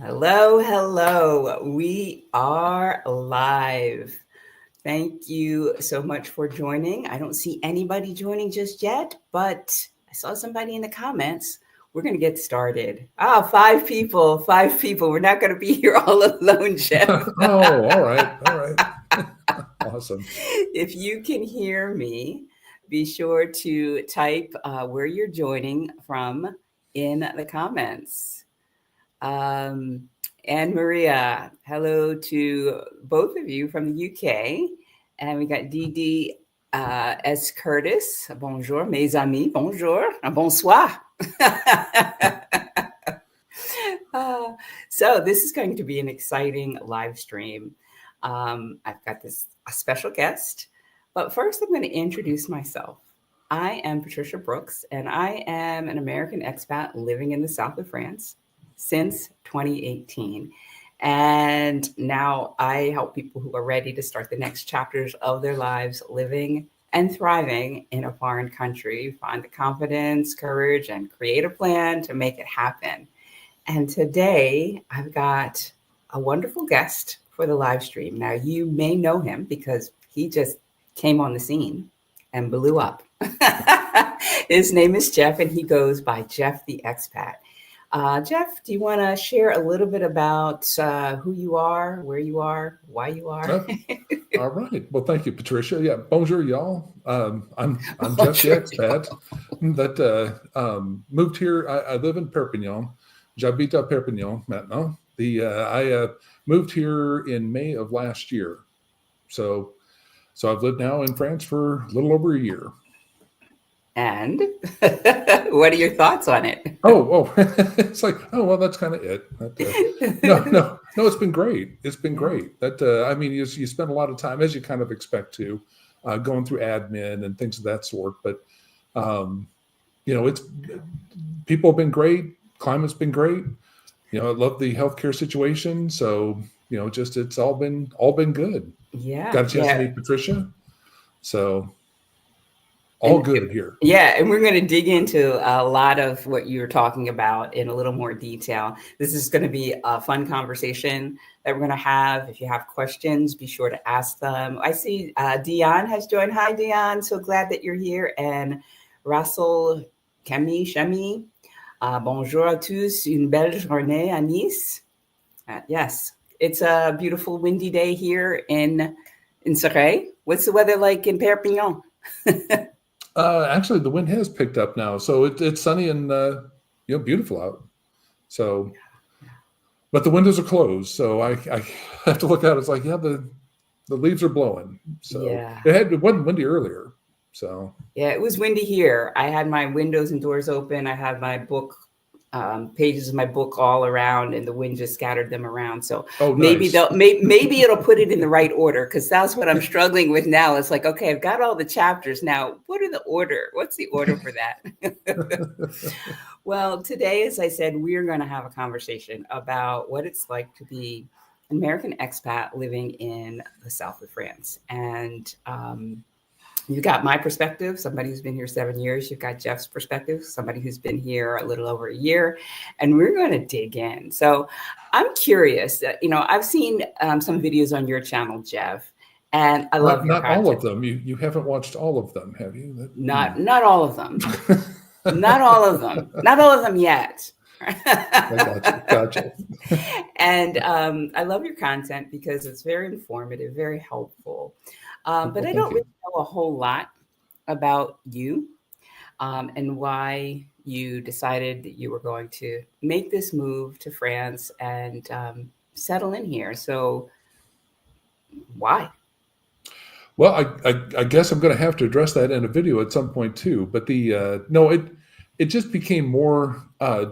Hello, hello. We are live. Thank you so much for joining. I don't see anybody joining just yet, but I saw somebody in the comments. We're going to get started. 5 people, 5 people. We're not going to be here all alone, Jeff. Oh, all right. All right. Awesome. If you can hear me, be sure to type where you're joining from in the comments. And Maria, hello to both of you from the UK. And we got Didi S. Curtis. Bonjour, mes amis. Bonjour. Bonsoir. So this is going to be an exciting live stream. I've got a special guest. But first, I'm going to introduce myself. I am Patricia Brooks, and I am an American expat living in the south of France since 2018. And now I help people who are ready to start the next chapters of their lives living and thriving in a foreign country, find the confidence, courage, and create a plan to make it happen. And today I've got a wonderful guest for the live stream. Now, you may know him because he just came on the scene and blew up. His name is Jeff, and he goes by Jeff the Expat. Jeff, do you want to share a little bit about who you are, where you are, why you are? All right. Well, thank you, Patricia. Yeah. Bonjour, y'all. I'm Jeff the Expat that moved here. I live in Perpignan. J'habite à Perpignan maintenant. I moved here in May of last year. So I've lived now in France for a little over a year. And what are your thoughts on it? Oh, it's like, oh, well, that's kind of it. No, it's been great. It's been great. I mean, you spend a lot of time, as you kind of expect to, going through admin and things of that sort. But, it's people have been great. Climate's been great. I love the healthcare situation. So, it's all been good. Yeah. Got a chance to meet Patricia. So all good here. Yeah, and we're going to dig into a lot of what you're talking about in a little more detail. This is going to be a fun conversation that we're going to have. If you have questions, be sure to ask them. I see Dion has joined. Hi, Dion. So glad that you're here. And Russell, Shemi, bonjour à tous. Une belle journée à Nice. Yes, it's a beautiful windy day here in Céret. What's the weather like in Perpignan? Actually, the wind has picked up now, so it's sunny and beautiful out. So, but the windows are closed, so I have to look out. It's like, the leaves are blowing. So it wasn't windy earlier. So it was windy here. I had my windows and doors open. I had my book. Pages of my book all around, and the wind just scattered them around. So maybe it'll put it in the right order, because that's what I'm struggling with now. It's like, okay, I've got all the chapters now. What are the order? What's the order for that? Well, today, as I said, we're going to have a conversation about what it's like to be an American expat living in the south of France. And you've got my perspective, somebody who's been here 7 years. You've got Jeff's perspective, somebody who's been here a little over a year. And we're going to dig in. So I'm curious, I've seen some videos on your channel, Jeff, and I love your content. Not all of them. You haven't watched all of them, have you? Not all of them. Not all of them. Not all of them yet. I gotcha. And I love your content because it's very informative, very helpful. But I don't really know a whole lot about you and why you decided that you were going to make this move to France and settle in here. So why? Well, I guess I'm going to have to address that in a video at some point too. But it just became more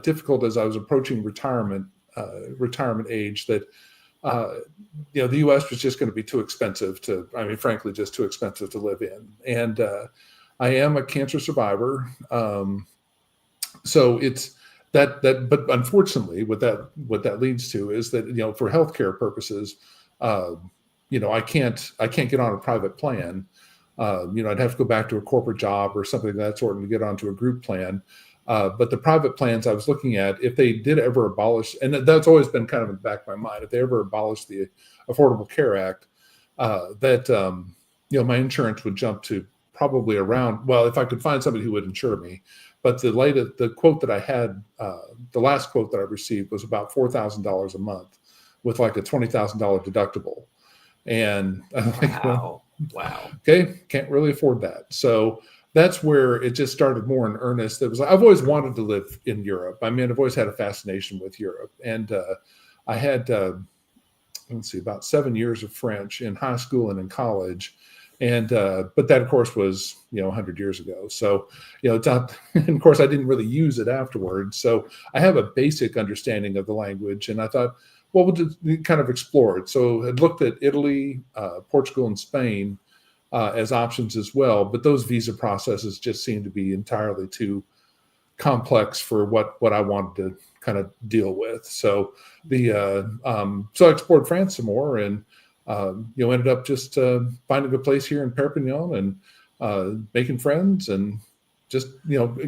difficult as I was approaching retirement age that. The U.S. was just going to be too expensive frankly, just too expensive to live in. And I am a cancer survivor. So it's that, but unfortunately what that leads to is that, for healthcare purposes, I can't get on a private plan. I'd have to go back to a corporate job or something of that sort and get onto a group plan. But the private plans I was looking at, if they did ever abolish, and that's always been kind of in the back of my mind, if they ever abolish the Affordable Care Act, my insurance would jump to probably around, well, if I could find somebody who would insure me. But the quote that I had, the last quote that I received was about $4,000 a month with like a $20,000 deductible. And I'm like, well, wow. Okay, can't really afford that. So that's where it just started more in earnest. It was I've always wanted to live in Europe. I mean, I've always had a fascination with Europe, and I had about 7 years of French in high school and in college, and but that of course was 100 years ago. So it's not, and of course I didn't really use it afterwards. So I have a basic understanding of the language, and I thought, well, we'll just kind of explore it. So I looked at Italy, Portugal, and Spain as options as well, but those visa processes just seemed to be entirely too complex for what I wanted to kind of deal with. So so I explored France some more, and ended up just finding a place here in Perpignan and making friends, and just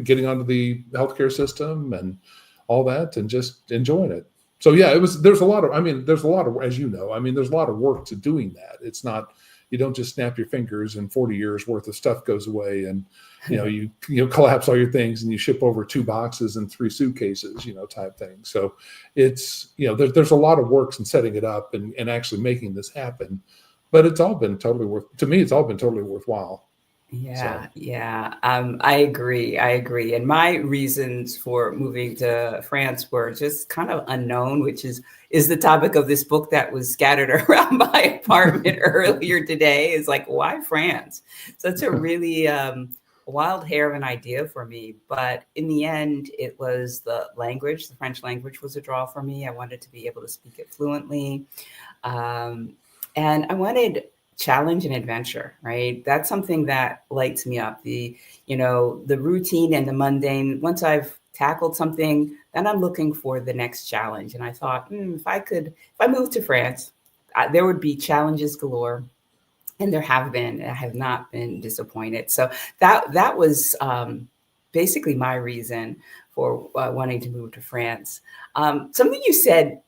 getting onto the healthcare system and all that, and just enjoying it. So yeah, there's a lot of, there's a lot of, as you know, there's a lot of work to doing that. It's not, you don't just snap your fingers and 40 years worth of stuff goes away, and you collapse all your things and you ship over 2 boxes and 3 suitcases, type thing. So it's, there's a lot of work in setting it up and actually making this happen, but it's all been totally worthwhile. Yeah, so. Yeah. I agree. And my reasons for moving to France were just kind of unknown, which is the topic of this book that was scattered around my apartment earlier today. Is like, why France? So it's a really wild hair of an idea for me. But in the end, it was the language. The French language was a draw for me. I wanted to be able to speak it fluently. And I wanted challenge and adventure, right? That's something that lights me up. The routine and the mundane. Once I've tackled something, then I'm looking for the next challenge. And I thought, if I moved to France, there would be challenges galore. And there have been. I have not been disappointed. So that was basically my reason for wanting to move to France. Something you said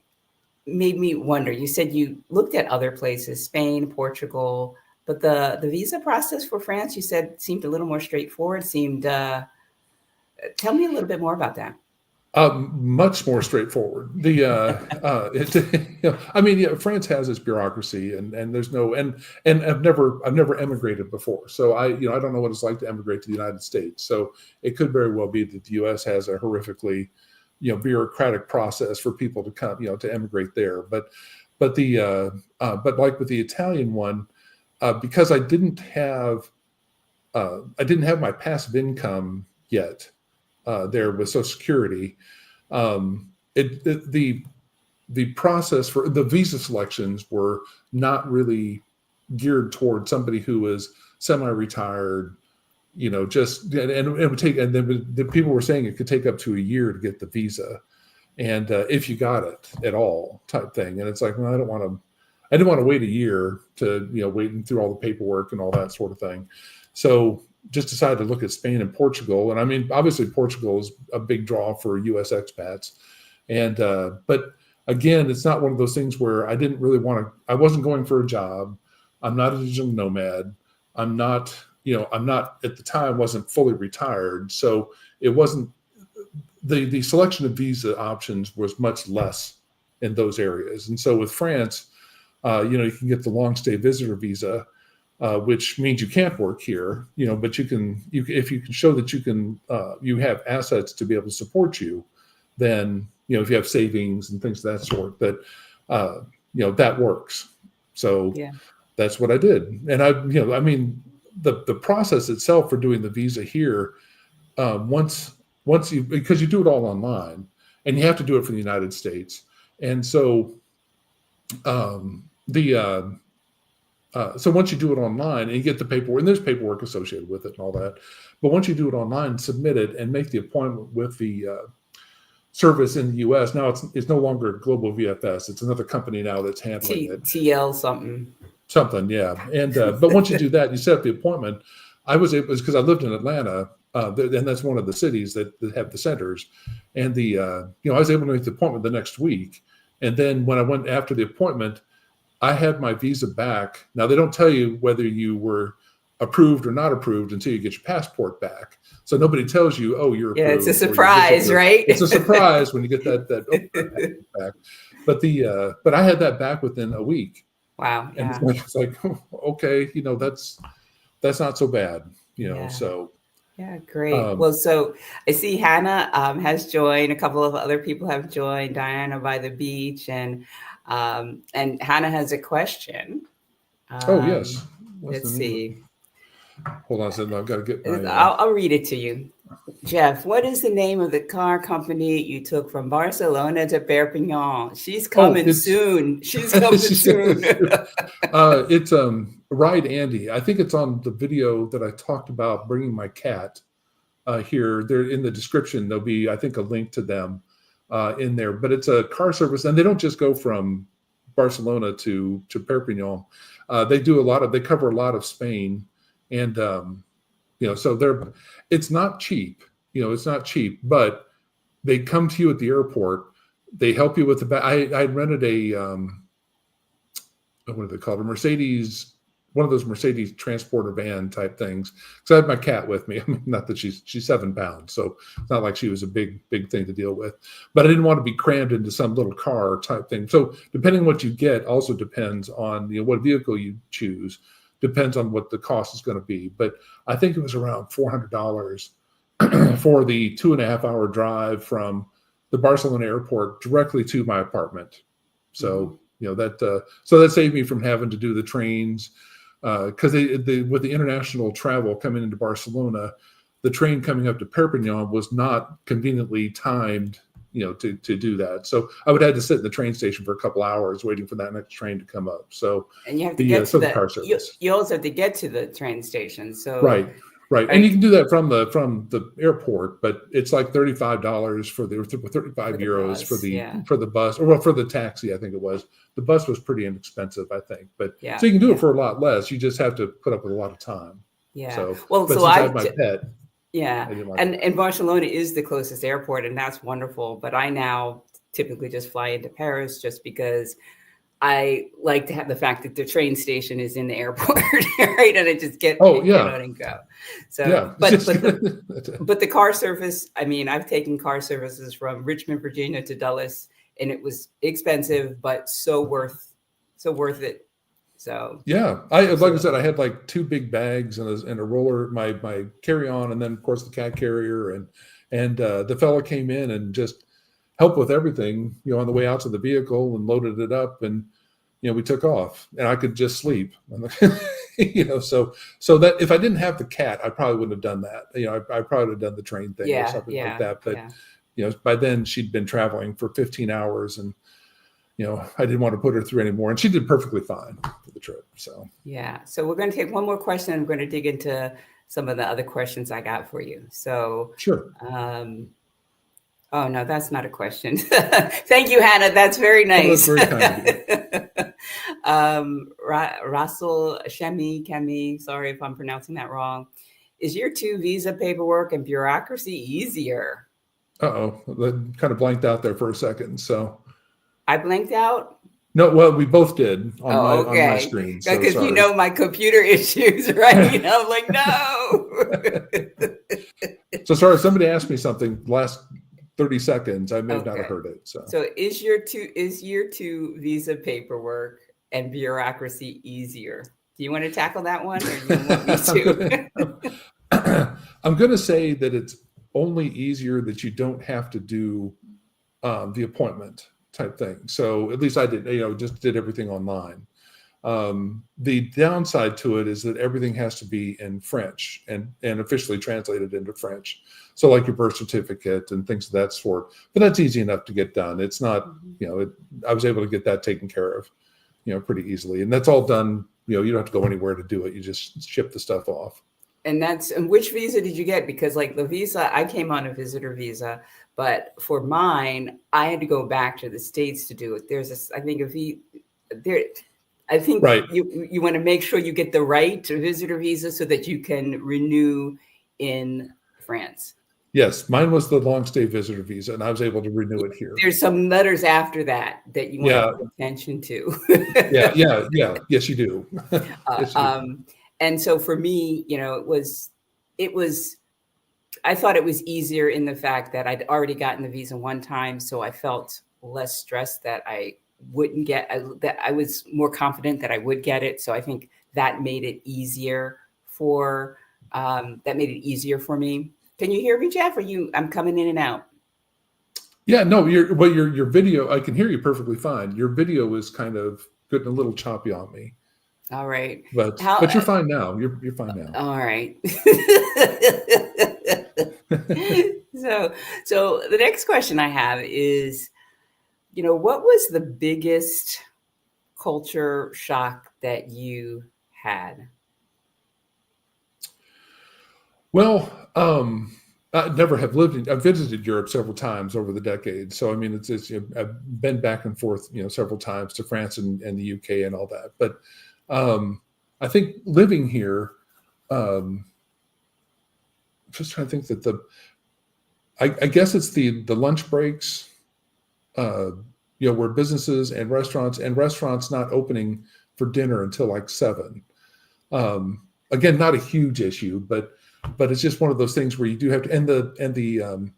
made me wonder. You said you looked at other places, Spain, Portugal, but the visa process for France, you said, seemed a little more straightforward. Tell me a little bit more about that. Much more straightforward. France has its bureaucracy, and there's no, and I've never emigrated before, so I don't know what it's like to emigrate to the United States. So it could very well be that the U.S. has a horrifically bureaucratic process for people to come, to emigrate there. But like with the Italian one, because I didn't have my passive income yet there with Social Security, the process for the visa selections were not really geared toward somebody who was semi-retired. And it would take, and then the people were saying it could take up to a year to get the visa, and if you got it at all, type thing. And it's like, well, I didn't want to wait a year to waiting through all the paperwork and all that sort of thing. So just decided to look at Spain and Portugal, and obviously Portugal is a big draw for U.S. expats, and but again, it's not one of those things where I didn't really want to. I wasn't going for a job. I'm not a digital nomad. I'm not at the time, wasn't fully retired. So it wasn't, the selection of visa options was much less in those areas. And so with France, you can get the long stay visitor visa, which means you can't work here, but if you can show that you have assets to be able to support you, then, if you have savings and things of that sort, that works. So yeah. That's what I did. And the process itself for doing the visa here, once because you do it all online, and you have to do it for the United States, and so so once you do it online and you get the paperwork, and there's paperwork associated with it and all that, but once you do it online, submit it and make the appointment with the service in the U.S. Now it's no longer Global VFS; it's another company now that's handling it. TL something, yeah. And but once you do that, you set up the appointment. I was able, because I lived in Atlanta, And that's one of the cities that have the centers. And I was able to make the appointment the next week. And then when I went after the appointment, I had my visa back. Now, they don't tell you whether you were approved or not approved until you get your passport back. So nobody tells you, oh, you're approved. Yeah, it's a surprise, right? It's a surprise when you get that back. But I had that back within a week. Wow. Yeah. And it's like, okay, that's not so bad, so. Yeah, great. Well, so I see Hannah has joined. A couple of other people have joined. Diana by the beach, and Hannah has a question. Oh yes. Let's see. Hold on a second. I've got to get my. I'll read it to you. Jeff, what is the name of the car company you took from Barcelona to Perpignan? She's coming soon. She's coming soon. It's Ride Andy. I think it's on the video that I talked about bringing my cat here. They're in the description. There'll be, I think, a link to them in there. But it's a car service, and they don't just go from Barcelona to Perpignan. They cover a lot of Spain, and so it's not cheap. It's not cheap, but they come to you at the airport. They help you with the bag. I rented a what are they called? A Mercedes, one of those Mercedes transporter van type things. Because I had my cat with me. I mean, not that she's 7 pounds, so it's not like she was a big thing to deal with. But I didn't want to be crammed into some little car type thing. So depending on what you get, also depends on what vehicle you choose. Depends on what the cost is going to be. But I think it was around $400 for the 2.5-hour drive from the Barcelona airport directly to my apartment. So so that saved me from having to do the trains, because with the international travel coming into Barcelona, the train coming up to Perpignan was not conveniently timed, to do that. So I would have to sit in the train station for a couple hours waiting for that next train to come up. So and you have to get to the car service. You also have to get to the train station. So right. And you can do that from the airport, but it's like $35 for the 35 euros for the bus, or for the taxi. I think it was. The bus was pretty inexpensive, I think, but so you can do it for a lot less. You just have to put up with a lot of time. Yeah. So, since I had my pet. Yeah. And Barcelona is the closest airport, and that's wonderful. But I now typically just fly into Paris just because I like to have the fact that the train station is in the airport, right? And I just get and go. So, but the car service, I mean, I've taken car services from Richmond, Virginia to Dulles, and it was expensive, but so worth it. So I said, I had like 2 big bags and a roller, my carry-on, and then of course the cat carrier, and the fellow came in and just helped with everything, on the way out to the vehicle, and loaded it up, and we took off, and I could just sleep. So that if I didn't have the cat, I probably wouldn't have done that. I probably would have done the train thing or something like that. But by then she'd been traveling for 15 hours, and I didn't want to put her through anymore, and she did perfectly fine for the trip. So so we're going to take one more question, and we're going to dig into some of the other questions I got for you. So sure. Oh no, that's not a question. Thank you, Hannah. That's very nice. Oh, that's very kind of you. Russell Kemi, sorry if I'm pronouncing that wrong. Is your 2 visa paperwork and bureaucracy easier? Uh-oh, that kind of blanked out there for a second. So I blanked out? No, well, we both did on my screen. Because my computer issues, right? I'm like, no. So sorry, somebody asked me something last 30 seconds. I may not have heard it. So is your two visa paperwork and bureaucracy easier? Do you want to tackle that one, or do you want me to? I'm going to say that it's only easier that you don't have to do the appointment type thing. So at least I did, just did everything online. The downside to it is that everything has to be in French and officially translated into French. So like your birth certificate and things of that sort. But that's easy enough to get done. It's not, I was able to get that taken care of, pretty easily. And that's all done. You don't have to go anywhere to do it. You just ship the stuff off. And which visa did you get? Because like the visa, I came on a visitor visa, but for mine, I had to go back to the States to do it. There's I think right. You want to make sure you get the right visitor visa so that you can renew in France. Yes, mine was the long stay visitor visa, and I was able to renew it here. There's some letters after that you want Yeah, to pay attention to. yeah. Yes, you do. Yes, you do. And so for me, it was, I thought it was easier in the fact that I'd already gotten the visa one time. So I felt less stressed that I wouldn't get, that I was more confident that I would get it. So I think that made it easier for me. Can you hear me, Jeff? I'm coming in and out. Yeah, no, your video, I can hear you perfectly fine. Your video is kind of getting a little choppy on me. All right. But you're fine now. You're fine now. All right. So the next question I have is, what was the biggest culture shock that you had? Well, I never have I've visited Europe several times over the decades. So, I mean, I've been back and forth, several times to France and the UK and all that. But I think living here, just trying to think that I guess it's the lunch breaks, where businesses and restaurants not opening for dinner until like 7. Again, not a huge issue, but it's just one of those things where you do have to, and the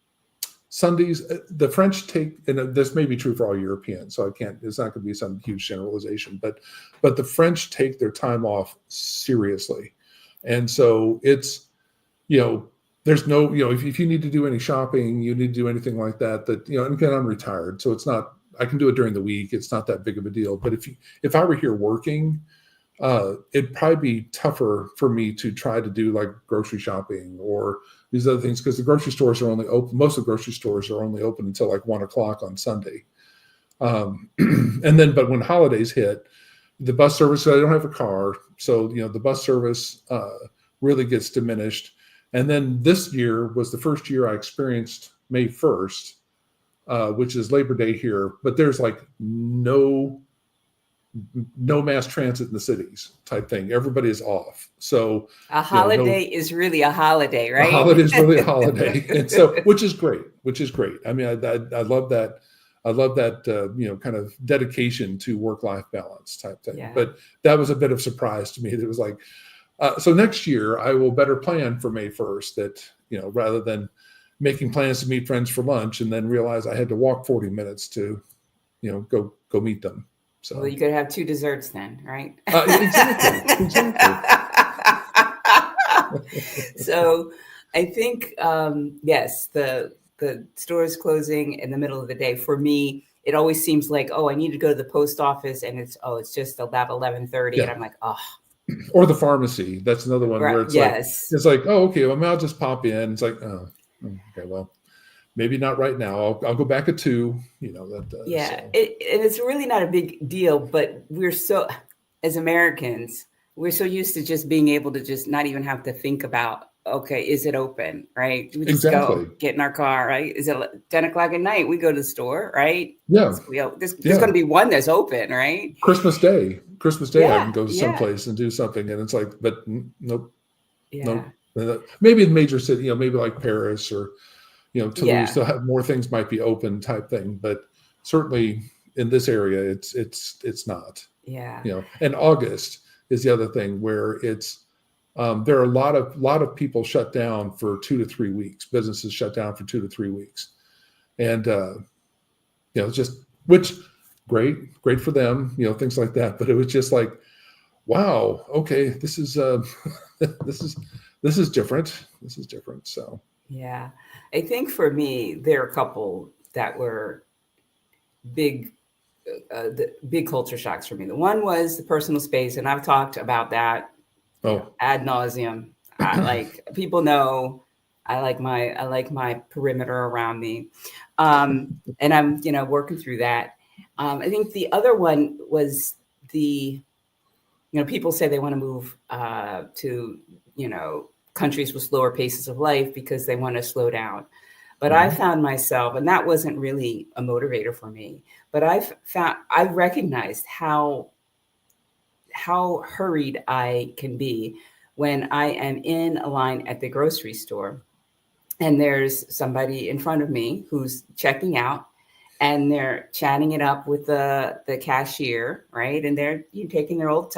Sundays, the French take, and this may be true for all Europeans, so it's not going to be some huge generalization, but the French take their time off seriously. And so it's, there's no, if you need to do any shopping, you need to do anything like that, and again, I'm retired, so it's not, I can do it during the week. It's not that big of a deal. But if I were here working, it'd probably be tougher for me to try to do like grocery shopping or these other things, because the grocery stores are only open. Most of the grocery stores are only open until like 1:00 on Sunday. But when holidays hit, the bus service, I don't have a car. So, the bus service really gets diminished. And then this year was the first year I experienced May 1st, which is Labor Day here, but there's like no mass transit in the cities type thing. Everybody is off. So a holiday is really a holiday, right? A holiday is really a holiday. And so, which is great. I mean, I love that. I love that, kind of dedication to work-life balance type thing. Yeah. But that was a bit of surprise to me. It was like, so next year I will better plan for May 1st that, rather than making plans to meet friends for lunch and then realize I had to walk 40 minutes to, go meet them. So, well, you could have 2 desserts then, right? Exactly. So I think, yes, the stores closing in the middle of the day, for me, it always seems like, I need to go to the post office and it's just about 11:30. Yeah. And I'm like, Or the pharmacy. That's another one where it's like, okay, well, I'll just pop in. It's like, okay, well, maybe not right now. I'll go back at 2, that. Yeah. So. And it's really not a big deal, but as Americans, we're so used to just being able to just not even have to think about, okay, is it open, right? We just go get in our car, right? Is it 10:00 at night? We go to the store, right? Yeah. There's going to be one that's open, right? Christmas Day, I can go someplace and do something. And it's like, but nope. Yeah. Nope. Maybe in major city, maybe like Paris or, Toulouse, they'll have more things might be open type thing. But certainly in this area, it's not. Yeah. And August is the other thing where it's, there are a lot of people shut down for 2 to 3 weeks. Businesses shut down for 2 to 3 weeks, and just which great for them, things like that. But it was just like, wow, okay, this is this is different. This is different. So yeah, I think for me there are a couple that were big culture shocks for me. The one was the personal space, and I've talked about that. Ad nauseum. People know I like my perimeter around me, and I'm working through that. I think the other one was people say they want to move to countries with slower paces of life because they want to slow down. But I found myself, and that wasn't really a motivator for me. But I recognized how hurried I can be when I am in a line at the grocery store and there's somebody in front of me who's checking out, and they're chatting it up with the cashier, right? And they're taking their old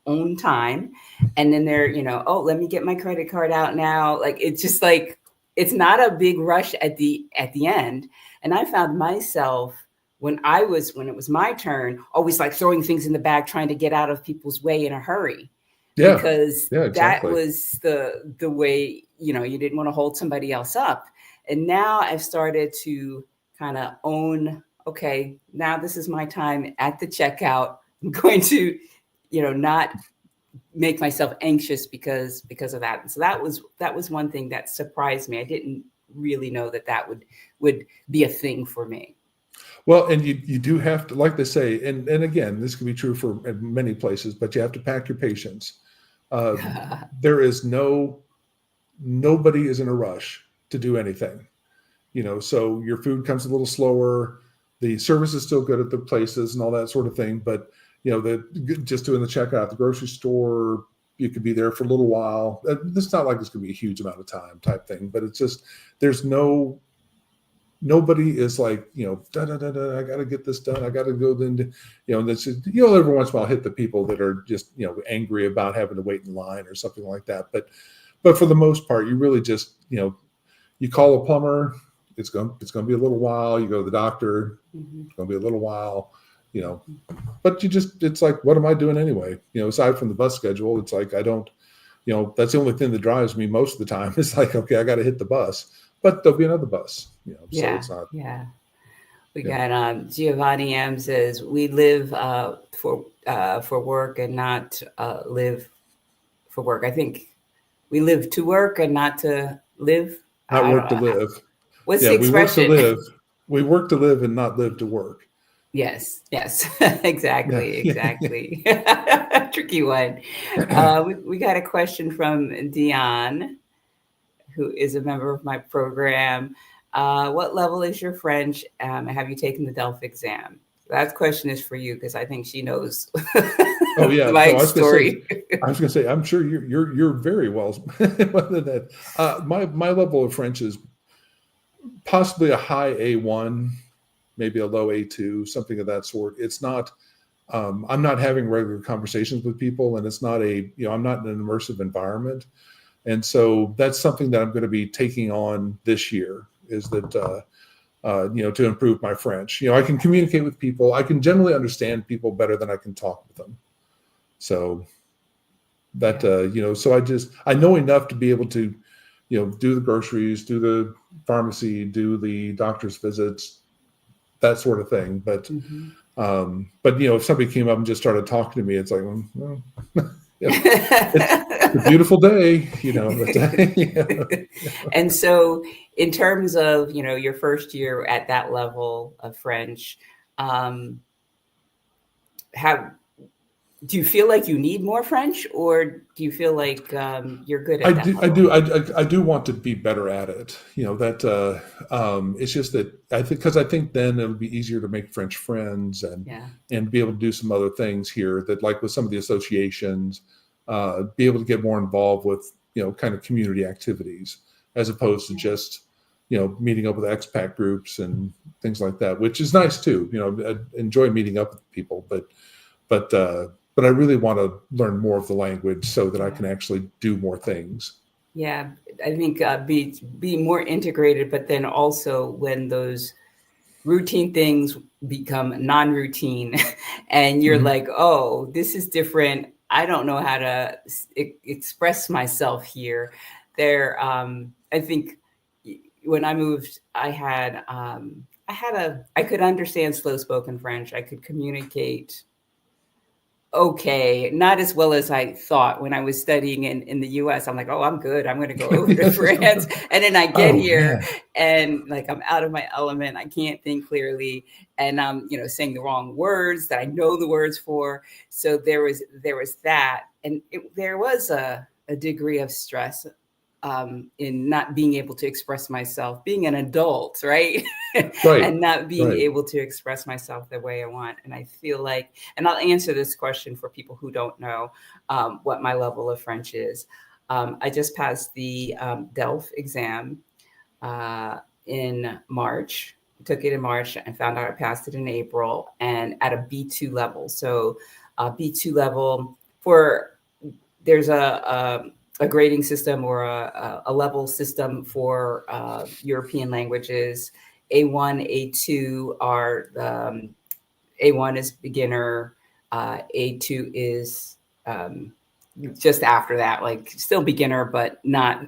own time, and then they're oh, let me get my credit card out now. Like it's just like it's not a big rush at the end. And I found myself when it was my turn, always like throwing things in the bag, trying to get out of people's way in a hurry, Yeah. because Yeah, that exactly. was the way, you didn't want to hold somebody else up. And now I've started to kind of own, okay, now this is my time at the checkout. I'm going to, not make myself anxious because of that. And so that was one thing that surprised me. I didn't really know that would be a thing for me. Well, and you do have to, like they say, and again, this can be true for many places, but you have to pack your patience. Uh, there is nobody is in a rush to do anything, so your food comes a little slower. The service is still good at the places and all that sort of thing, but just doing the checkout at the grocery store, you could be there for a little while. It's not like it's going to be a huge amount of time type thing, but it's just, there's nobody is like, da, da, da, da, I got to get this done. I got to go then, and this is, every once in a while hit the people that are just, angry about having to wait in line or something like that. But for the most part, you really just, you call a plumber, it's going to be a little while. You go to the doctor, it's going to be a little while, but it's like, what am I doing anyway? Aside from the bus schedule, it's like, I don't, that's the only thing that drives me most of the time. It's like, okay, I got to hit the bus, but there'll be another bus, so Yeah, it's not, yeah. We yeah. got Giovanni M says we live for work and not live for work. I think we live to work and not to live. Not I don't work to know. live. What's Yeah, the we work to expression? live. We work to live and not live to work. Yes, yes, Yeah, exactly, yeah. exactly. Tricky one. We got a question from Dion, who is a member of my program. What level is your French? Have you taken the DELF exam? That question is for you because I think she knows Oh yeah. my No, story. I was gonna say, I'm sure you're very well than that. My level of French is possibly a high A1, maybe a low A2, something of that sort. It's not. I'm not having regular conversations with people, and it's not I'm not in an immersive environment, and so that's something that I'm going to be taking on this year. Is that to improve my French. I can communicate with people. I can generally understand people better than I can talk with them. So that so I know enough to be able to do the groceries, do the pharmacy, do the doctor's visits, that sort of thing. But Mm-hmm. if somebody came up and just started talking to me, it's like, well, it's a beautiful day, but, And so, in terms of your first year at that level of French, um, how do you feel like you need more French, or do you feel like you're good I at that do, I level? do, I do want to be better at it. It's just that I think then it'll be easier to make French friends Yeah. and be able to do some other things here that, like with some of the associations, be able to get more involved with kind of community activities as opposed to just meeting up with expat groups and things like that, which is nice too. I enjoy meeting up with people, but but I really want to learn more of the language so that I Yeah. can actually do more things. Yeah, I think be more integrated, but then also when those routine things become non-routine, and you're Mm-hmm. like, oh, this is different. I don't know how to express myself here. I think when I moved, I could understand slow spoken French. I could communicate okay, not as well as I thought when I was studying in the US. I'm like, oh, I'm good. I'm going to go over to France. And then I get Oh here man, and like I'm out of my element. I can't think clearly. And I'm, saying the wrong words that I know the words for. So there was that. And there was a degree of stress in not being able to express myself, being an adult, right? right, And not being right. able to express myself the way I want. And I feel like, and I'll answer this question for people who don't know what my level of French is. I just passed the DELF exam in March. Took it in March and found out I passed it in April, and at a B2 level. So B2 level there's a grading system or a level system for European languages. A1, A2 are A1 is beginner, A2 is just after that, like still beginner, but not,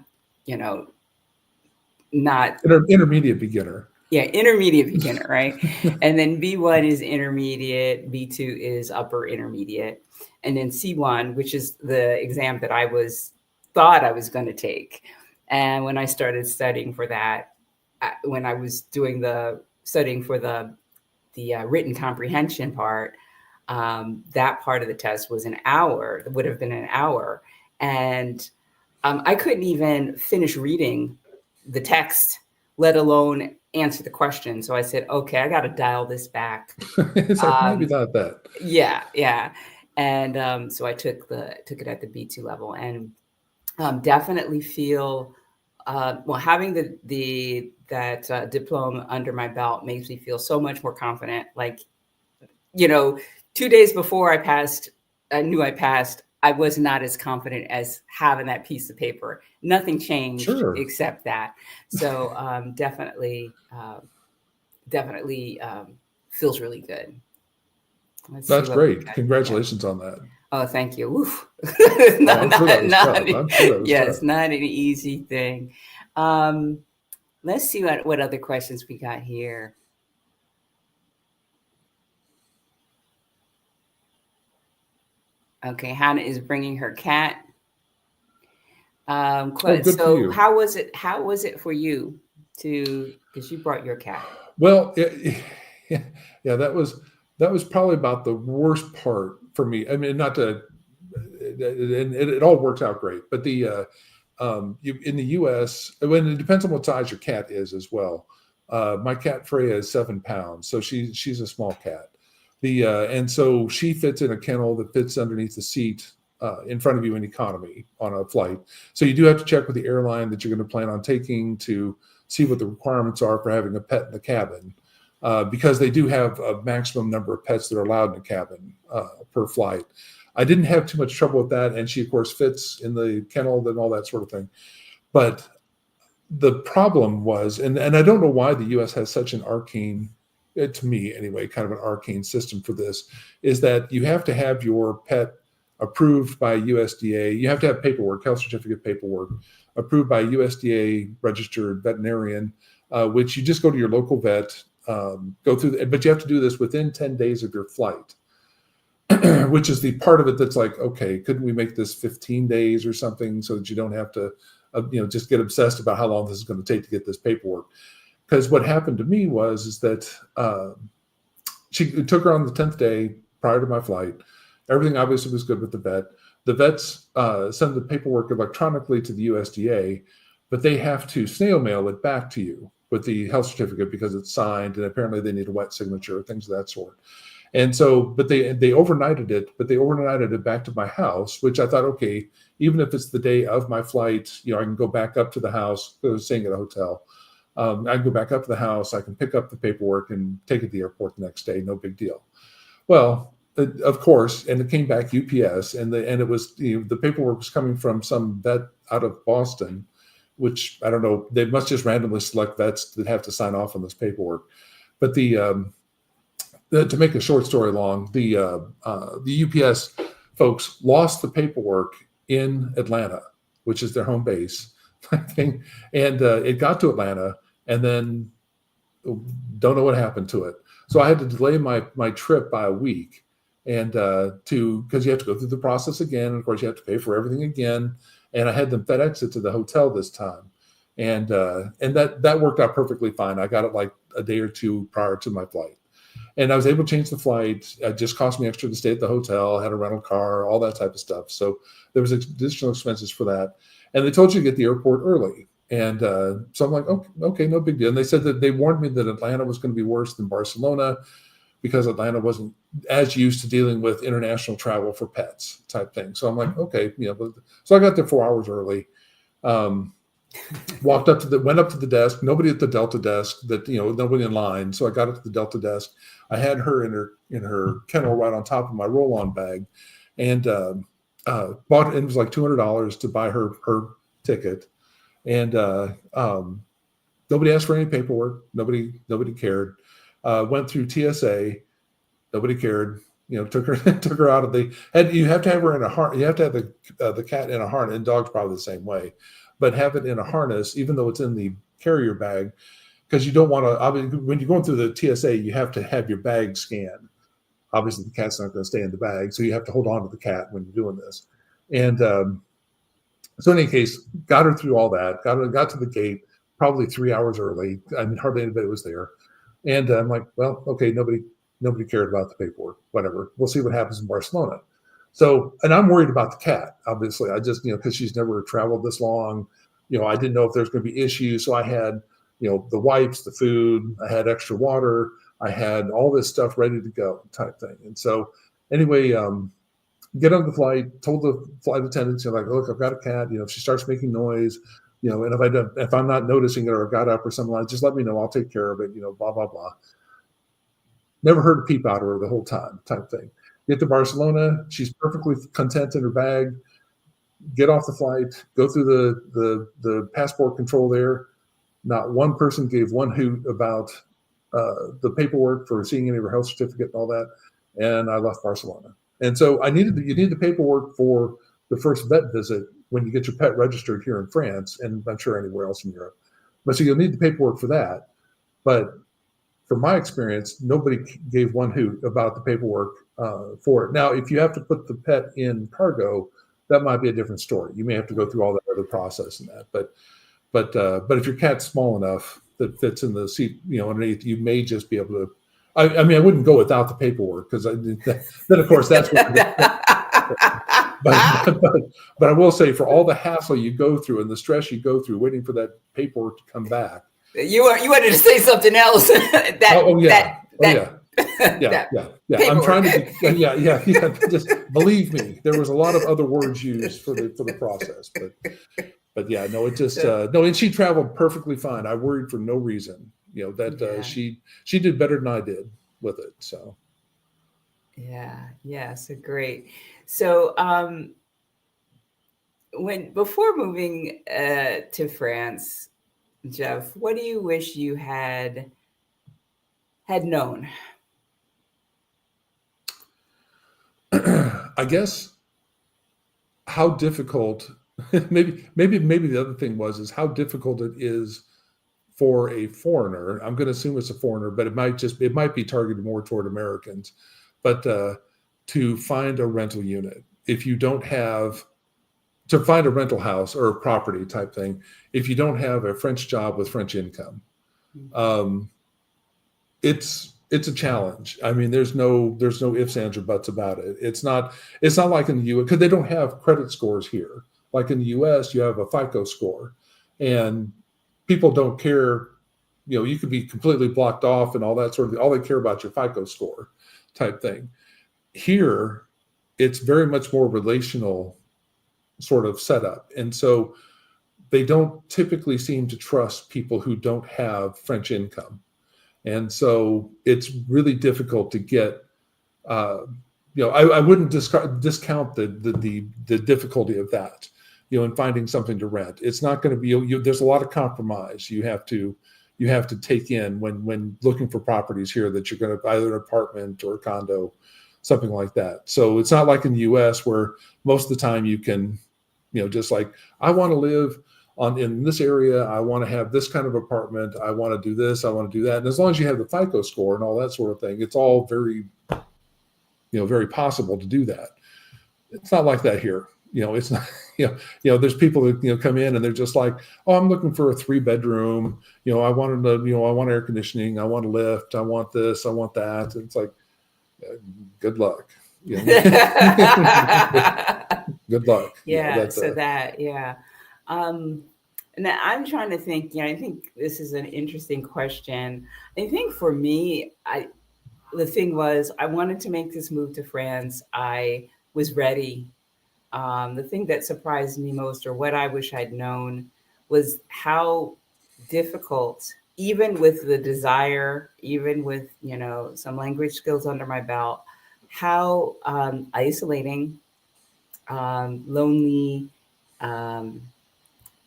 not intermediate beginner. Yeah, intermediate beginner, right? And then B1 is intermediate, B2 is upper intermediate, and then C1, which is the exam that I thought I was going to take. And when I started studying for that, when I was doing the studying for the written comprehension part, that part of the test was an hour. It would have been an hour, and I couldn't even finish reading the text, let alone answer the question. So I said, okay, I got to dial this back. It's like, maybe not that. Yeah. And so I took it at the B2 level, and definitely feel, having that diploma under my belt makes me feel so much more confident. Like, 2 days before I knew I passed, I was not as confident as having that piece of paper. Nothing changed except that. So definitely feels really good. That's great. Congratulations on that. Oh, thank you. I'm sure that was tough. Not an easy thing. Let's see what other questions we got here. Okay, Hannah is bringing her cat. So how was it for you because you brought your cat? Well, yeah, that was probably about the worst part for me. I mean, it all worked out great, but in the U.S., when it depends on what size your cat is as well. My cat Freya is 7 pounds, so she's a small cat. And so she fits in a kennel that fits underneath the seat in front of you in economy on a flight. So you do have to check with the airline that you're going to plan on taking to see what the requirements are for having a pet in the cabin, because they do have a maximum number of pets that are allowed in the cabin per flight. I didn't have too much trouble with that, and she of course fits in the kennel and all that sort of thing. But the problem was, and I don't know why the U.S. has such an arcane, to me anyway, kind of an arcane system for this, is that you have to have your pet approved by USDA. You have to have paperwork, health certificate paperwork, approved by USDA registered veterinarian, which you just go to your local vet, go through, but you have to do this within 10 days of your flight, which is the part of it that's like, okay, couldn't we make this 15 days or something so that you don't have to, just get obsessed about how long this is going to take to get this paperwork? Because what happened to me is that she took her on the 10th day prior to my flight. Everything obviously was good with the vet. The vets send the paperwork electronically to the USDA, but they have to snail mail it back to you with the health certificate because it's signed, and apparently they need a wet signature, things of that sort. And so, but they overnighted it back to my house, which I thought, okay, even if it's the day of my flight, I can go back up to the house. I was staying at a hotel. I can go back up to the house. I can pick up the paperwork and take it to the airport the next day. No big deal. Well, of course, and it came back UPS, and it was the paperwork was coming from some vet out of Boston, which I don't know. They must just randomly select vets that have to sign off on this paperwork. But to make a short story long, the UPS folks lost the paperwork in Atlanta, which is their home base, and it got to Atlanta, and then don't know what happened to it. So I had to delay my trip by a week, and because you have to go through the process again, and of course you have to pay for everything again. And I had them FedEx it to the hotel this time, and that worked out perfectly fine. I got it like a day or two prior to my flight, and I was able to change the flight. It just cost me extra to stay at the hotel. I had a rental car, all that type of stuff. So there was additional expenses for that. And they told you to get the airport early. And so I'm like, okay, no big deal. And they said that they warned me that Atlanta was going to be worse than Barcelona, because Atlanta wasn't as used to dealing with international travel for pets type thing. So I'm like, okay, so I got there 4 hours early. Went up to the desk. Nobody at the Delta desk. Nobody in line. So I got up to the Delta desk. I had her in her kennel right on top of my roll-on bag, and bought. It was like $200 to buy her ticket, and nobody asked for any paperwork. Nobody cared. Went through TSA. Nobody cared. Took her out of the. And you have to have her in a harness. You have to have the cat in a harness, and dogs probably the same way. But have it in a harness, even though it's in the carrier bag, because you don't want to. Obviously, when you're going through the TSA, you have to have your bag scanned. Obviously, the cat's not going to stay in the bag, so you have to hold on to the cat when you're doing this. And so, in any case, got her through all that. Got to the gate probably 3 hours early. I mean, hardly anybody was there. And I'm like, well, okay, nobody cared about the paperwork. Whatever. We'll see what happens in Barcelona. So, and I'm worried about the cat, obviously. I just, because she's never traveled this long, I didn't know if there's going to be issues. So I had, the wipes, the food, I had extra water, I had all this stuff ready to go type thing. And so anyway, get on the flight, told the flight attendants, like, look, I've got a cat, if she starts making noise, and if I'm not noticing it or got up or something like, just let me know, I'll take care of it, blah, blah, blah. Never heard a peep out of her the whole time type thing. Get to Barcelona, she's perfectly content in her bag. Get off the flight, go through the passport control there. Not one person gave one hoot about the paperwork for seeing any of her health certificate and all that. And I left Barcelona. And so you need the paperwork for the first vet visit when you get your pet registered here in France, and I'm sure anywhere else in Europe. But so you'll need the paperwork for that. But from my experience, nobody gave one hoot about the paperwork for it. Now, if you have to put the pet in cargo, that might be a different story. You may have to go through all that other process and that. But if your cat's small enough that fits in the seat, underneath, you may just be able to. I mean, I wouldn't go without the paperwork, because then of course that's what. But I will say, for all the hassle you go through and the stress you go through waiting for that paperwork to come back. You wanted to say something else. Yeah. I'm trying to. Just believe me, there was a lot of other words used for the process, but yeah, no, it just no. And she traveled perfectly fine. I worried for no reason. She did better than I did with it. So. Yeah. So great. So before moving to France, Jeff, what do you wish you had known? I guess how difficult. Maybe the other thing is how difficult it is for a foreigner. I'm going to assume it's a foreigner, but it might be targeted more toward Americans. But to find a rental unit, if you don't have. To find a rental house or a property type thing, if you don't have a French job with French income, it's a challenge. I mean, there's no ifs, ands, or buts about it. It's not like in the U.S., because they don't have credit scores here. Like in the U.S., you have a FICO score, and people don't care. You could be completely blocked off and all that sort of thing. All they care about your FICO score type thing. Here, it's very much more relational sort of setup. And so they don't typically seem to trust people who don't have French income. And so it's really difficult to get, I wouldn't discount the difficulty of that, in finding something to rent. It's not going to be, there's a lot of compromise you have to take in when looking for properties here, that you're going to either an apartment or a condo, something like that. So it's not like in the US, where most of the time you can, just like, I want to live in this area, I want to have this kind of apartment, I want to do this, I want to do that. And as long as you have the FICO score and all that sort of thing, it's all very, very possible to do that. It's not like that here. It's not, there's people that, come in and they're just like, oh, I'm looking for a 3-bedroom, I want air conditioning, I want a lift, I want this, I want that. And it's like, good luck. Good luck. And I'm trying to think, I think this is an interesting question. I think for me, the thing was, I wanted to make this move to France. I was ready. The thing that surprised me most, or what I wish I'd known, was how difficult, even with the desire, even with, some language skills under my belt, how isolating, lonely, um,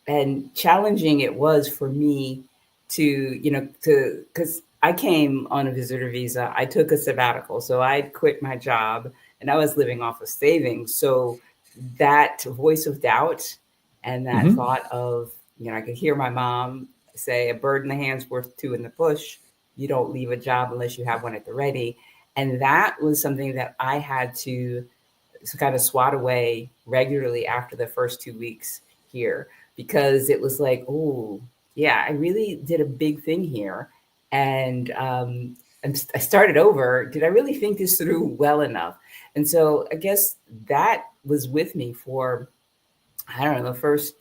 and challenging it was for me to, because I came on a visitor visa. I took a sabbatical. So I quit my job and I was living off of savings. So that voice of doubt and that Hmm. thought of, I could hear my mom say, a bird in the hand's worth two in the bush. You don't leave a job unless you have one at the ready. And that was something that I had to kind of swat away regularly after the first 2 weeks here, because it was like, oh, yeah, I really did a big thing here. And I started over. Did I really think this through well enough? And so I guess that was with me for, I don't know, the first,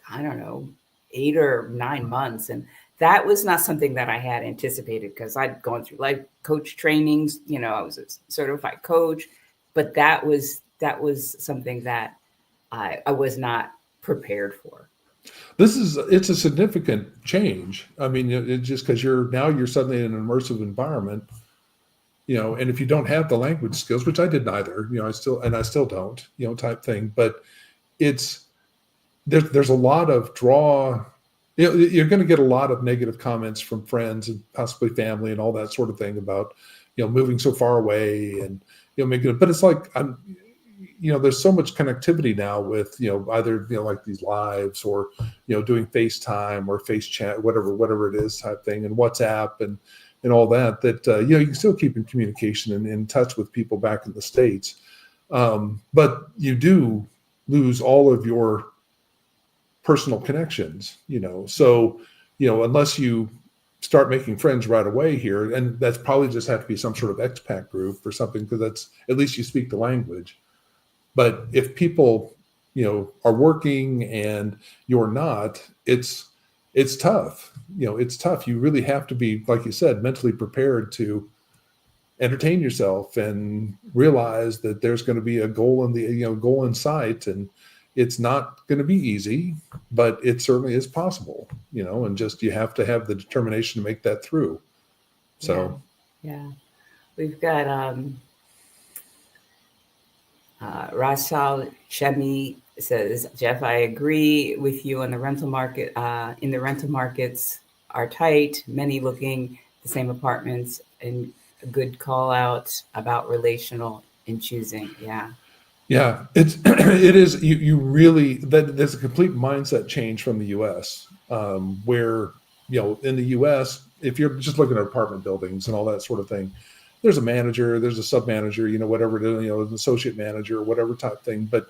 I don't know, 8 or 9 months. And that was not something that I had anticipated, because I'd gone through life coach trainings, I was a certified coach, but that was something that I was not prepared for. It's a significant change. I mean, it's just because you're suddenly in an immersive environment, and if you don't have the language skills, which I didn't either, I still don't, type thing, but it's, there's a lot of draw. You're going to get a lot of negative comments from friends and possibly family and all that sort of thing about, moving so far away and, making it, but it's like, there's so much connectivity now with, either, like these lives or, doing FaceTime or Face Chat, whatever it is type thing, and WhatsApp and all that, you can still keep in communication and in touch with people back in the States. But you do lose all of your personal connections, so, unless you start making friends right away here, and that's probably just have to be some sort of expat group or something, because that's, at least you speak the language. But if people, are working and you're not, it's tough. It's tough. You really have to be, like you said, mentally prepared to entertain yourself and realize that there's going to be a goal goal in sight, and it's not going to be easy, but it certainly is possible, and just, you have to have the determination to make that through. Yeah, So, yeah. We've got Rachel Chemi says, Jeff, I agree with you on the rental market. In the rental markets are tight, many looking the same apartments, and a good call out about relational in choosing. Yeah. yeah, it is. You really, there's a complete mindset change from the U.S. Where, in the U.S., if you're just looking at apartment buildings and all that sort of thing, there's a manager, there's a sub manager, whatever it is, an associate manager, whatever type thing. But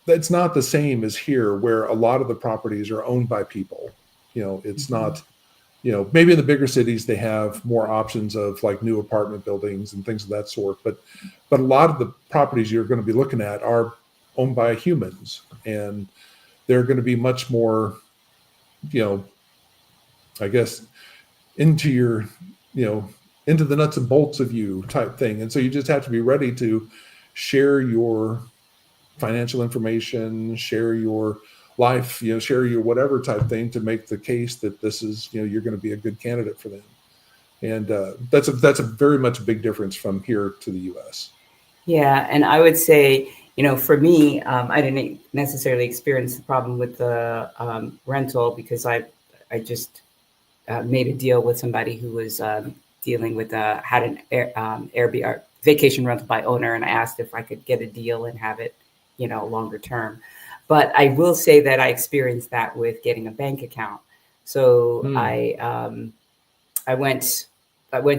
that's not the same as here, where a lot of the properties are owned by people. It's Mm-hmm. not. Maybe in the bigger cities they have more options of like new apartment buildings and things of that sort, but a lot of the properties you're going to be looking at are owned by humans, and they're going to be much more, you know, I guess, into your, you know, into the nuts and bolts of you type thing. And so you just have to be ready to share your financial information, share your life, share your whatever type thing to make the case that this is, you're going to be a good candidate for them. And that's a very much a big difference from here to the U.S. Yeah, and I would say, for me, I didn't necessarily experience the problem with the rental, because I just made a deal with somebody who was dealing with had an Airbnb vacation rental by owner, and I asked if I could get a deal and have it, longer term. But I will say that I experienced that with getting a bank account. So Hmm. I went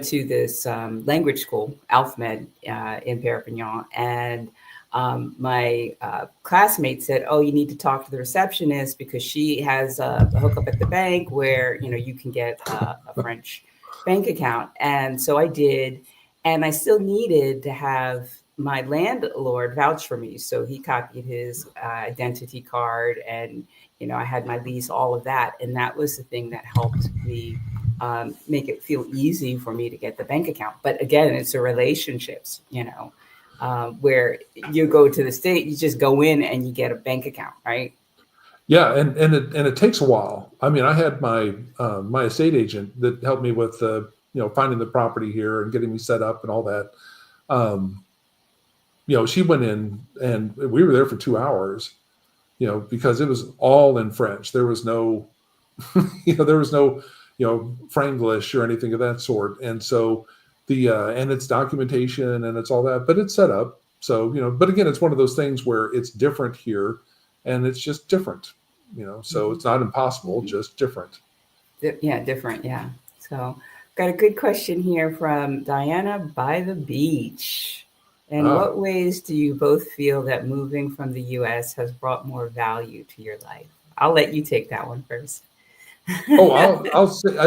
to this language school, AlfMed, in Perpignan, and my classmate said, "Oh, you need to talk to the receptionist because she has a hookup at the bank where you can get a French bank account." And so I did, and I still needed to have my landlord vouch for me. So he copied his identity card, and I had my lease, all of that, and that was the thing that helped me make it feel easy for me to get the bank account. But again, it's the relationships, where you go to the state, you just go in and you get a bank account, right? Yeah, and it takes a while. I mean, I had my my estate agent that helped me with finding the property here and getting me set up and all that. Um, she went in and we were there for 2 hours. Because it was all in French. There was no, there was no, Franglish or anything of that sort. And so and it's documentation and it's all that, but it's set up. So, but again, it's one of those things where it's different here and it's just different, so it's not impossible, just different. Yeah, different. Yeah. So got a good question here from Diana by the beach. In Ah. what ways do you both feel that moving from the US has brought more value to your life? I'll let you take that one first. Oh, I'll say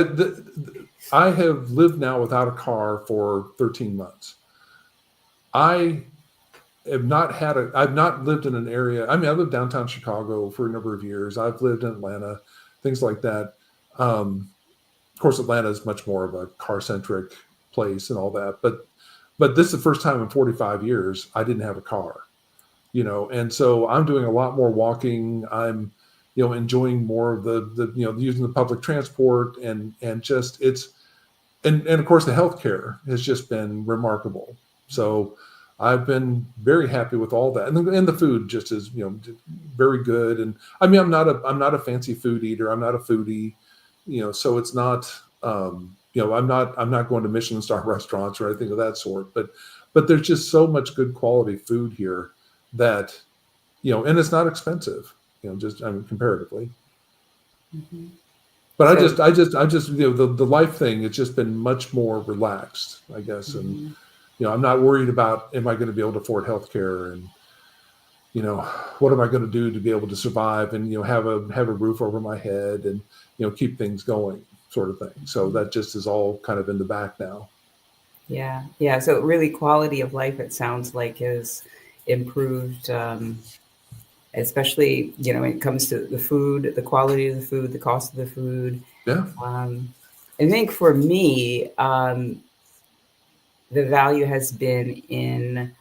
I have lived now without a car for 13 months. I have not I've not lived in an area. I mean, I lived downtown Chicago for a number of years. I've lived in Atlanta, things like that. Of course, Atlanta is much more of a car-centric place and all that. But this is the first time in 45 years I didn't have a car, and so I'm doing a lot more walking. I'm, enjoying more of the using the public transport and just and of course the healthcare has just been remarkable. So I've been very happy with all that, and the food just is very good. And I mean, I'm not a fancy food eater. I'm not a foodie, so it's not. I'm not going to Michelin star restaurants or anything of that sort. But there's just so much good quality food here that and it's not expensive. Just comparatively. Mm-hmm. But so, I just the life thing. It's just been much more relaxed, I guess, and I'm not worried about am I going to be able to afford healthcare and what am I going to do to be able to survive and have a roof over my head and keep things going, sort of thing. So that just is all kind of in the back now. Yeah. So really, quality of life, it sounds like, is improved. Especially, when it comes to the food, the quality of the food, the cost of the food. Yeah. I think for me, the value has been in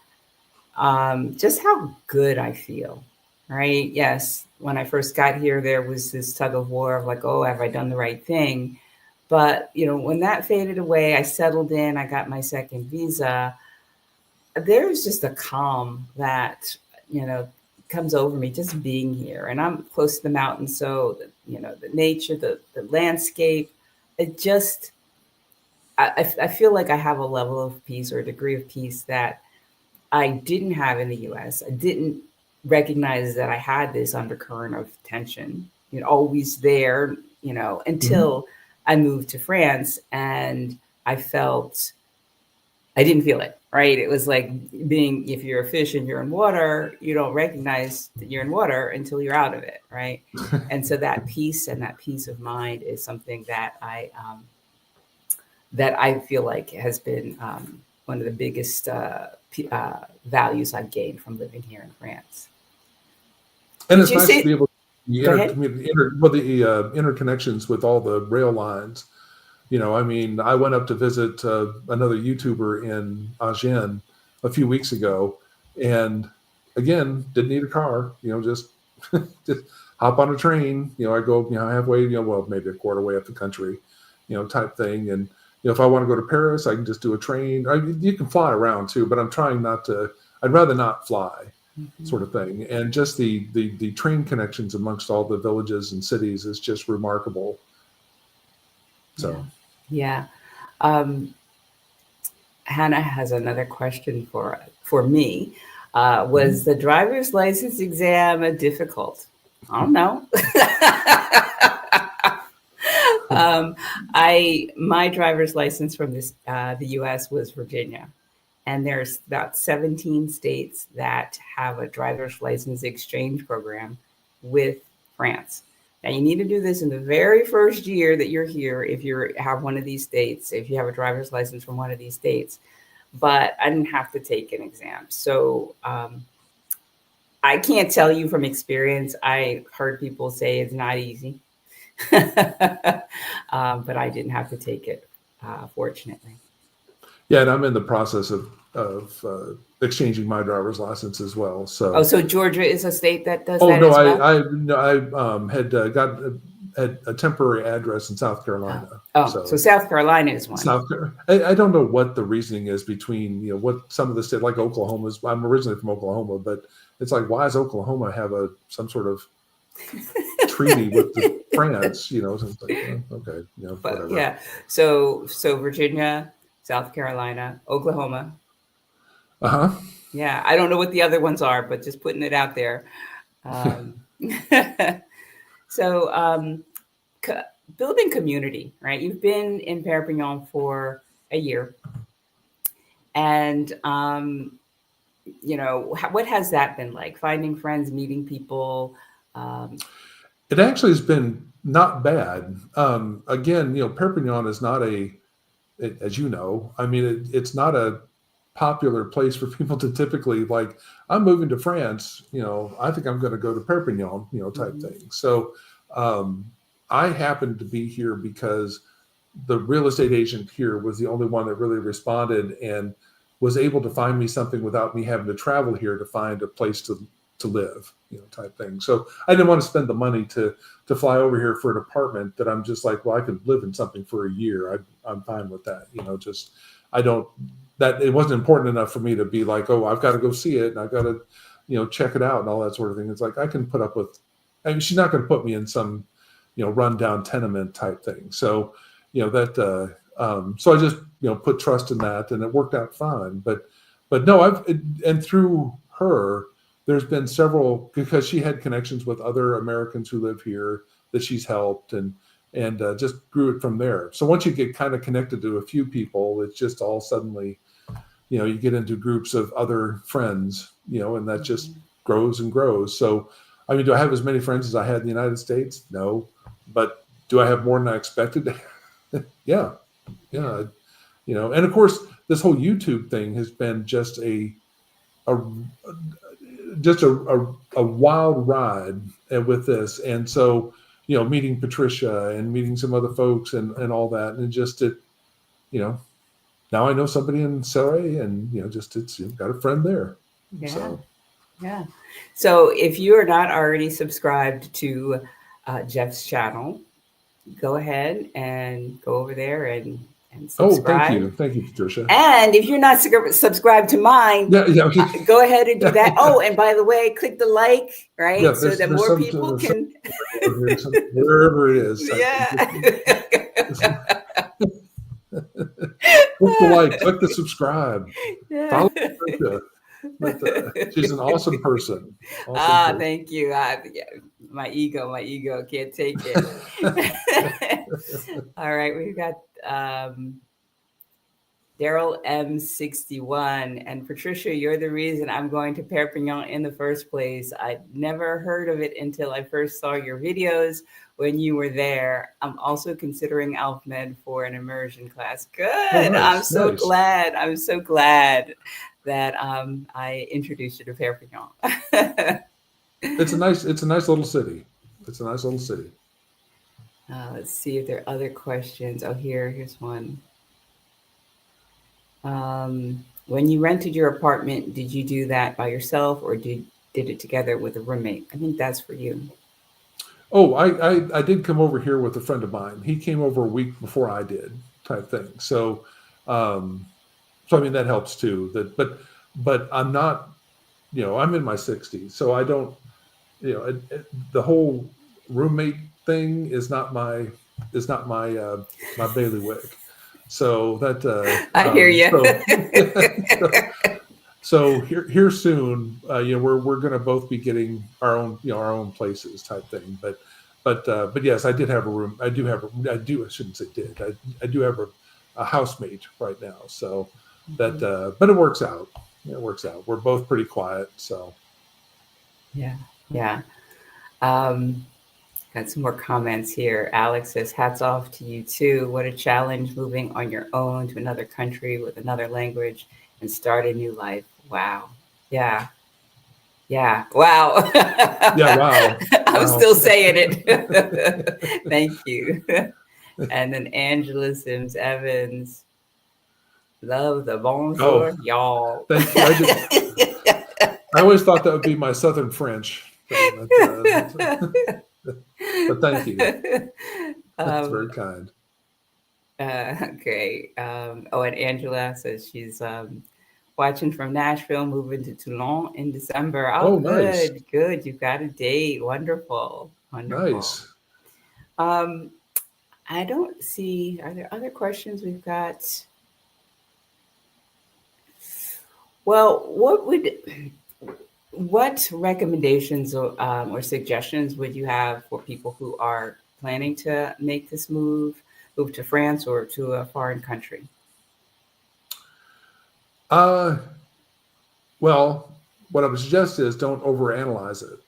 just how good I feel, right? Yes, when I first got here, there was this tug of war of like, oh, have I done the right thing? But, when that faded away, I settled in, I got my second visa. There's just a calm that, comes over me just being here. And I'm close to the mountains. So, the nature, the landscape, it just, I feel like I have a level of peace or a degree of peace that I didn't have in the US. I didn't recognize that I had this undercurrent of tension, always there, until I moved to France and I didn't feel it, right? It was like if you're a fish and you're in water, you don't recognize that you're in water until you're out of it, right? And so that peace and that peace of mind is something that I feel like has been one of the biggest values I've gained from living here in France. And it's nice to be able to interconnections with all the rail lines. I mean, I went up to visit another YouTuber in Agen a few weeks ago, and again, didn't need a car. Just hop on a train. I go halfway. Well, maybe a quarter way up the country, type thing. And if I want to go to Paris, I can just do a train. You can fly around too, but I'm trying not to. I'd rather not fly, sort of thing. And just the train connections amongst all the villages and cities is just remarkable. So. Yeah. Hannah has another question for me. Was the driver's license exam difficult? I don't know. My driver's license from the U.S. was Virginia, and there's about 17 states that have a driver's license exchange program with France. Now, you need to do this in the very first year that you're here if you have one of these states, if you have a driver's license from one of these states. But I didn't have to take an exam. So I can't tell you from experience. I heard people say it's not easy. But I didn't have to take it, fortunately. Yeah, and I'm in the process of exchanging my driver's license as well. Oh, So, so Georgia is a state that does oh that no, as well? I had had a temporary address in South Carolina. So So South Carolina is one. South Carolina, I don't know what the reasoning is between what some of the states like Oklahoma's. I'm originally from Oklahoma, but it's like, why does Oklahoma have some sort of treaty with France? So it's like, okay, But whatever. yeah, so Virginia, South Carolina, Oklahoma. Uh-huh. Yeah, I don't know what the other ones are, but just putting it out there. So building community, right? You've been in Perpignan for a year, and what has that been like? Finding friends, meeting people. It actually has been not bad. Again, Perpignan is not as you know, I mean, it's not a popular place for people to typically like, I'm moving to France, I think I'm going to go to Perpignan, type thing. So I happened to be here because the real estate agent here was the only one that really responded and was able to find me something without me having to travel here to find a place to live, type thing. So I didn't want to spend the money to fly over here for an apartment that I'm just like, well, I could live in something for a year. I'm fine with that. It wasn't important enough for me to be like, oh, I've got to go see it and I've got to, check it out and all that sort of thing. It's like, I can put up with, I mean, she's not going to put me in some, rundown tenement type thing. So, so I just, put trust in that and it worked out fine. But no, and through her, there's been several, because she had connections with other Americans who live here that she's helped and just grew it from there. So once you get kind of connected to a few people, it's just all suddenly, you get into groups of other friends, and that just grows and grows. So, I mean, do I have as many friends as I had in the United States? No. But do I have more than I expected? Yeah. And of course, this whole YouTube thing has been just a wild ride with this. And so, meeting Patricia and meeting some other folks and all that. And now I know somebody in Céret and, it's got a friend there. Yeah. Yeah. So if you are not already subscribed to Jeff's channel, go ahead and go over there and subscribe. Oh, thank you, Patricia. And if you're not subscribed to mine, go ahead and do that. Oh, and by the way, click the like, right? Yeah, so that more people can wherever it is. Yeah. Click the like, click the subscribe. Yeah. Follow Patricia. She's an awesome person. Thank you. My ego can't take it. All right, we've got Daryl M61 and Patricia. You're the reason I'm going to Perpignan in the first place. I'd never heard of it until I first saw your videos when you were there. I'm also considering AlfMed for an immersion class. Good. Oh, nice, I'm so glad. I'm so glad that I introduced you to Perpignan. It's a nice little city. It's a nice little city. Let's see if there are other questions. Oh, here's one. When you rented your apartment, did you do that by yourself or did it together with a roommate? I think that's for you. Oh, I did come over here with a friend of mine. He came over a week before I did, type thing. So, I mean, that helps too. But I'm not, I'm in my 60s, so I don't, the whole roommate thing is not my my bailiwick. So that I hear you. So here soon, we're going to both be getting our own places type thing. But yes, I did have a room. I shouldn't say did. I do have a housemate right now. So that, but it works out. It works out. We're both pretty quiet. So. Yeah. Got some more comments here. Alex says, hats off to you too. What a challenge moving on your own to another country with another language and start a new life. Wow. Yeah. Yeah. Wow. Yeah, wow. I'm Wow. still saying it. Thank you. And then Angela Sims Evans. Love the bonjour, Oh, y'all. thank you. I always thought that would be my Southern French thing, but thank you. That's very um, kind. okay. Oh, and Angela says she's watching from Nashville, moving to Toulon in December. Oh, Oh, nice. good, good. You've got a date. Wonderful, wonderful. Nice. Um, I don't see. Are there other questions we've got? Well, what recommendations or suggestions would you have for people who are planning to make this move to France or to a foreign country? Uh, well, what I would suggest is don't overanalyze it.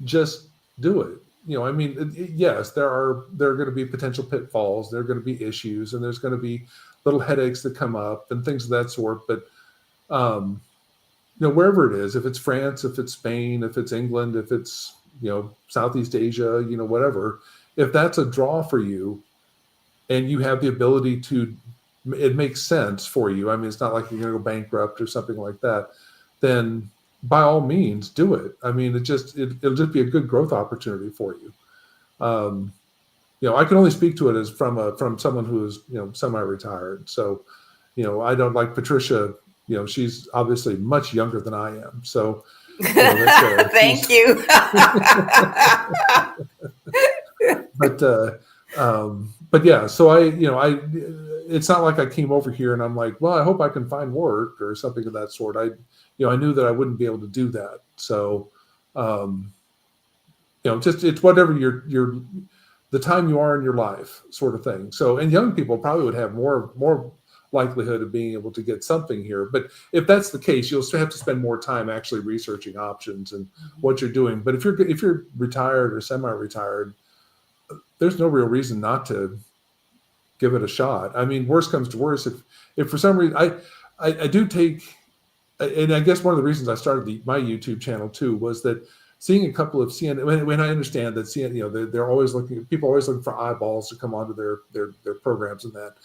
Just do it. I mean, yes, there are going to be potential pitfalls, there are going to be issues, and there's going to be little headaches that come up and things of that sort. But um, wherever it is, if it's France, if it's Spain, if it's England, if it's Southeast Asia, whatever, if that's a draw for you, and you have the ability to, it makes sense for you. I mean, it's not like you're going to go bankrupt or something like that. Then by all means, do it. I mean, it'll just be a good growth opportunity for you. I can only speak to it as from someone who is semi-retired. So, I don't, like Patricia. She's obviously much younger than I am. So, Thank you. but yeah, so it's not like I came over here and I'm like, well, I hope I can find work or something of that sort. I knew that I wouldn't be able to do that. So, just, it's whatever the time you are in your life sort of thing. So, and young people probably would have more likelihood of being able to get something here. But if that's the case, you'll still have to spend more time actually researching options and what you're doing. But if you're retired or semi-retired, there's no real reason not to give it a shot. I mean, worst comes to worst, if for some reason I do take, and I guess one of the reasons I started my YouTube channel too was that seeing a couple of CNN, when I understand that CNN, they're always people always looking for eyeballs to come onto their programs and that.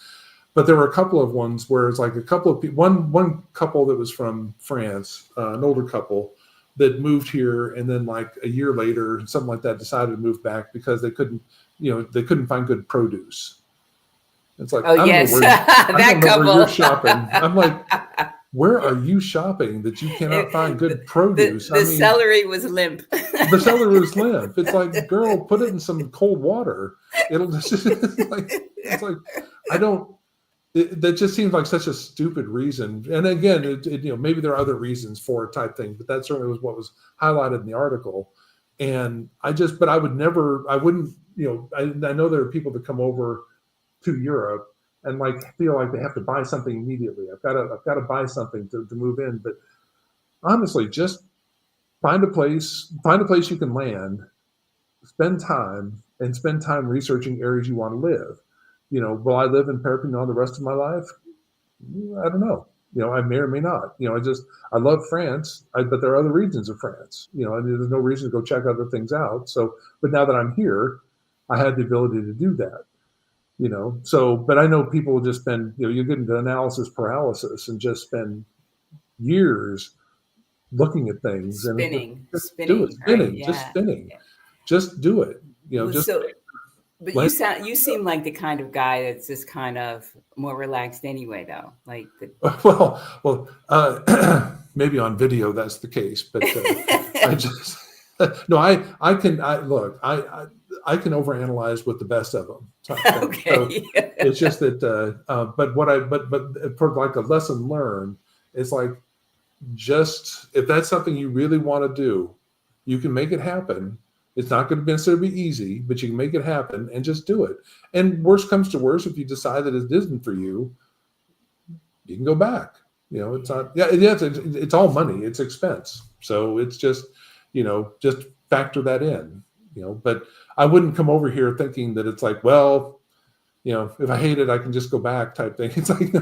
But there were a couple of ones where it's like a couple of people, one couple that was from France, an older couple that moved here, and then like a year later, something like that, decided to move back because they couldn't find good produce. It's like, Oh, yes, I that don't know couple. where you're shopping. I'm like, where are you shopping that you cannot find good produce? The celery was limp. The celery was limp. It's like, girl, put it in some cold water. It'll just, it's like, I don't. That just seems like such a stupid reason. And again, maybe there are other reasons for it type thing, but that certainly was what was highlighted in the article. And but I wouldn't, I know there are people that come over to Europe and like feel like they have to buy something immediately. I've got to buy something to move in. But honestly, just find a place you can land, spend time researching areas you want to live. Will I live in Perpignan the rest of my life? I don't know. I may or may not. I love France, but there are other regions of France. And there's no reason to go check other things out. So, but now that I'm here, I had the ability to do that. So, but I know people will just spend, you get into analysis paralysis and just spend years looking at things Spinning, and just spinning, do it, spinning, right? Yeah. just spinning, Yeah. just do it. But you seem like the kind of guy that's just kind of more relaxed anyway, though. Like maybe on video that's the case, but I just no, I can overanalyze with the best of them. Okay. So it's just that, but for like a lesson learned, it's like, just if that's something you really want to do, you can make it happen. It's not going to necessarily be easy, but you can make it happen and just do it. And worst comes to worst, if you decide that it isn't for you, you can go back. It's not, it's all money, it's expense. So it's just, just factor that in, but I wouldn't come over here thinking that it's like, well, if I hate it, I can just go back type thing. It's like,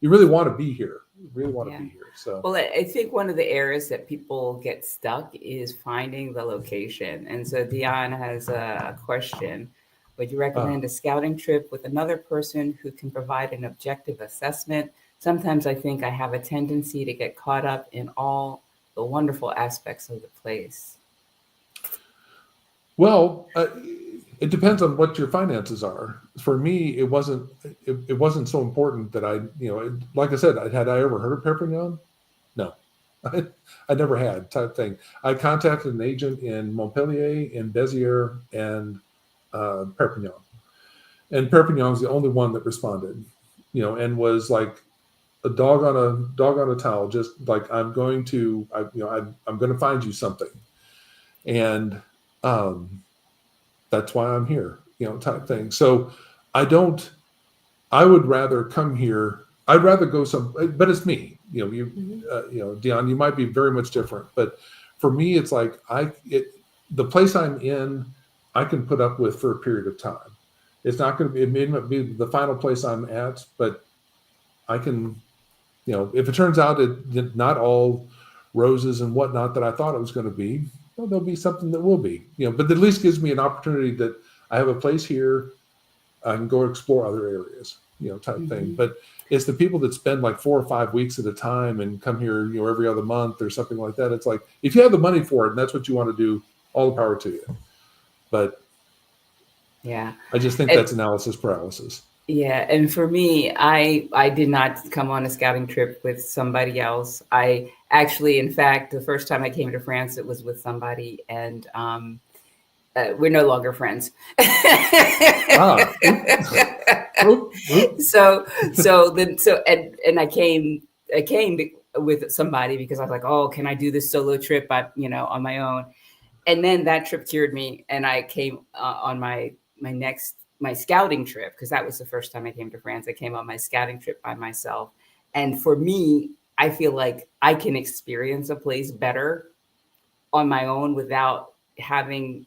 you really want to be here. You really want to Yeah. be here. So, Well, I think one of the areas that people get stuck is finding the location. And so Dion has a question. Would you recommend a scouting trip with another person who can provide an objective assessment? Sometimes I think I have a tendency to get caught up in all the wonderful aspects of the place. well, it depends on what your finances are. For me, it wasn't so important that like I said, had I ever heard of Perpignan? No, I never had type thing. I contacted an agent in Montpellier, in Béziers, and Perpignan. And Perpignan was the only one that responded, and was like a dog on a towel. Just like, I'm going to find you something, and that's why I'm here, type thing. So I would rather come here. I'd rather go but it's me, Dion, you might be very much different, but for me, it's like, the place I'm in, I can put up with for a period of time. It's not going to be, it may not be the final place I'm at, but I can, if it turns out it not all roses and whatnot that I thought it was going to be, well, there'll be something that will be, but at least gives me an opportunity that I have a place here. I can go explore other areas, type thing. But it's the people that spend like 4 or 5 weeks at a time and come here, every other month or something like that. It's like, if you have the money for it and that's what you want to do, all the power to you. But yeah, I just think that's analysis paralysis. Yeah, and for me, I did not come on a scouting trip with somebody else. I actually, in fact, the first time I came to France, it was with somebody, and we're no longer friends. And I came with somebody because I was like, oh, can I do this solo trip, on my own? And then that trip cured me, and I came on my scouting trip, because that was the first time I came to France. I came on my scouting trip by myself, and for me, I feel like I can experience a place better on my own without having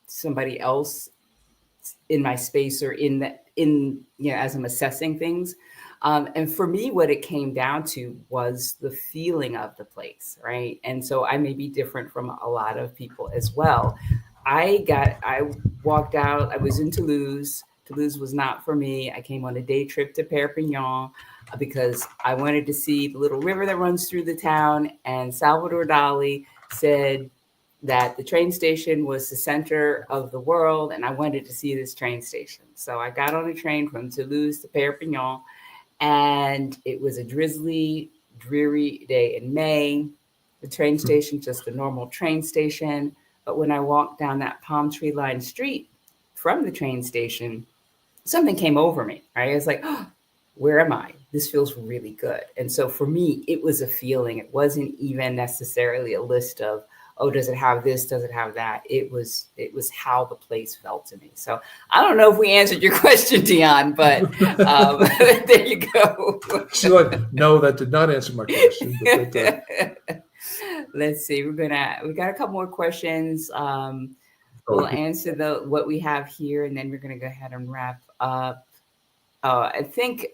somebody else in my space or as I'm assessing things. And for me, what it came down to was the feeling of the place, right? And so I may be different from a lot of people as well. I walked out. I was in Toulouse. Toulouse was not for me. I came on a day trip to Perpignan because I wanted to see the little river that runs through the town. And Salvador Dali said that the train station was the center of the world, and I wanted to see this train station. So I got on a train from Toulouse to Perpignan, and it was a drizzly, dreary day in May. The train station, just a normal train station. But when I walked down that palm tree lined street from the train station, something came over me, right? I was like, oh, where am I? This feels really good. And so for me, it was a feeling. It wasn't even necessarily a list of, oh, does it have this? Does it have that? It was how the place felt to me. So I don't know if we answered your question, Dion, but there you go. She's like, no, that did not answer my question. But let's see. We got a couple more questions. We'll answer what we have here, and then we're gonna go ahead and wrap up. I think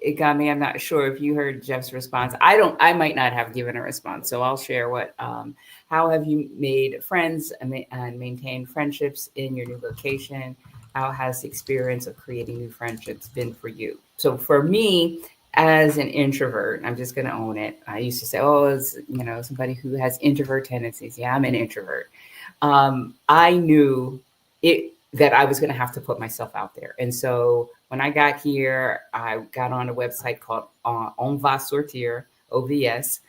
it got me. I'm not sure if you heard Jeff's response. I might not have given a response, so I'll share what. How have you made friends and maintained friendships in your new location? How has the experience of creating new friendships been for you? So for me, as an introvert, I'm just going to own it. I used to say, oh, as somebody who has introvert tendencies. Yeah, I'm an introvert. I knew that I was going to have to put myself out there. And so when I got here, I got on a website called On Va Sortir, OVS,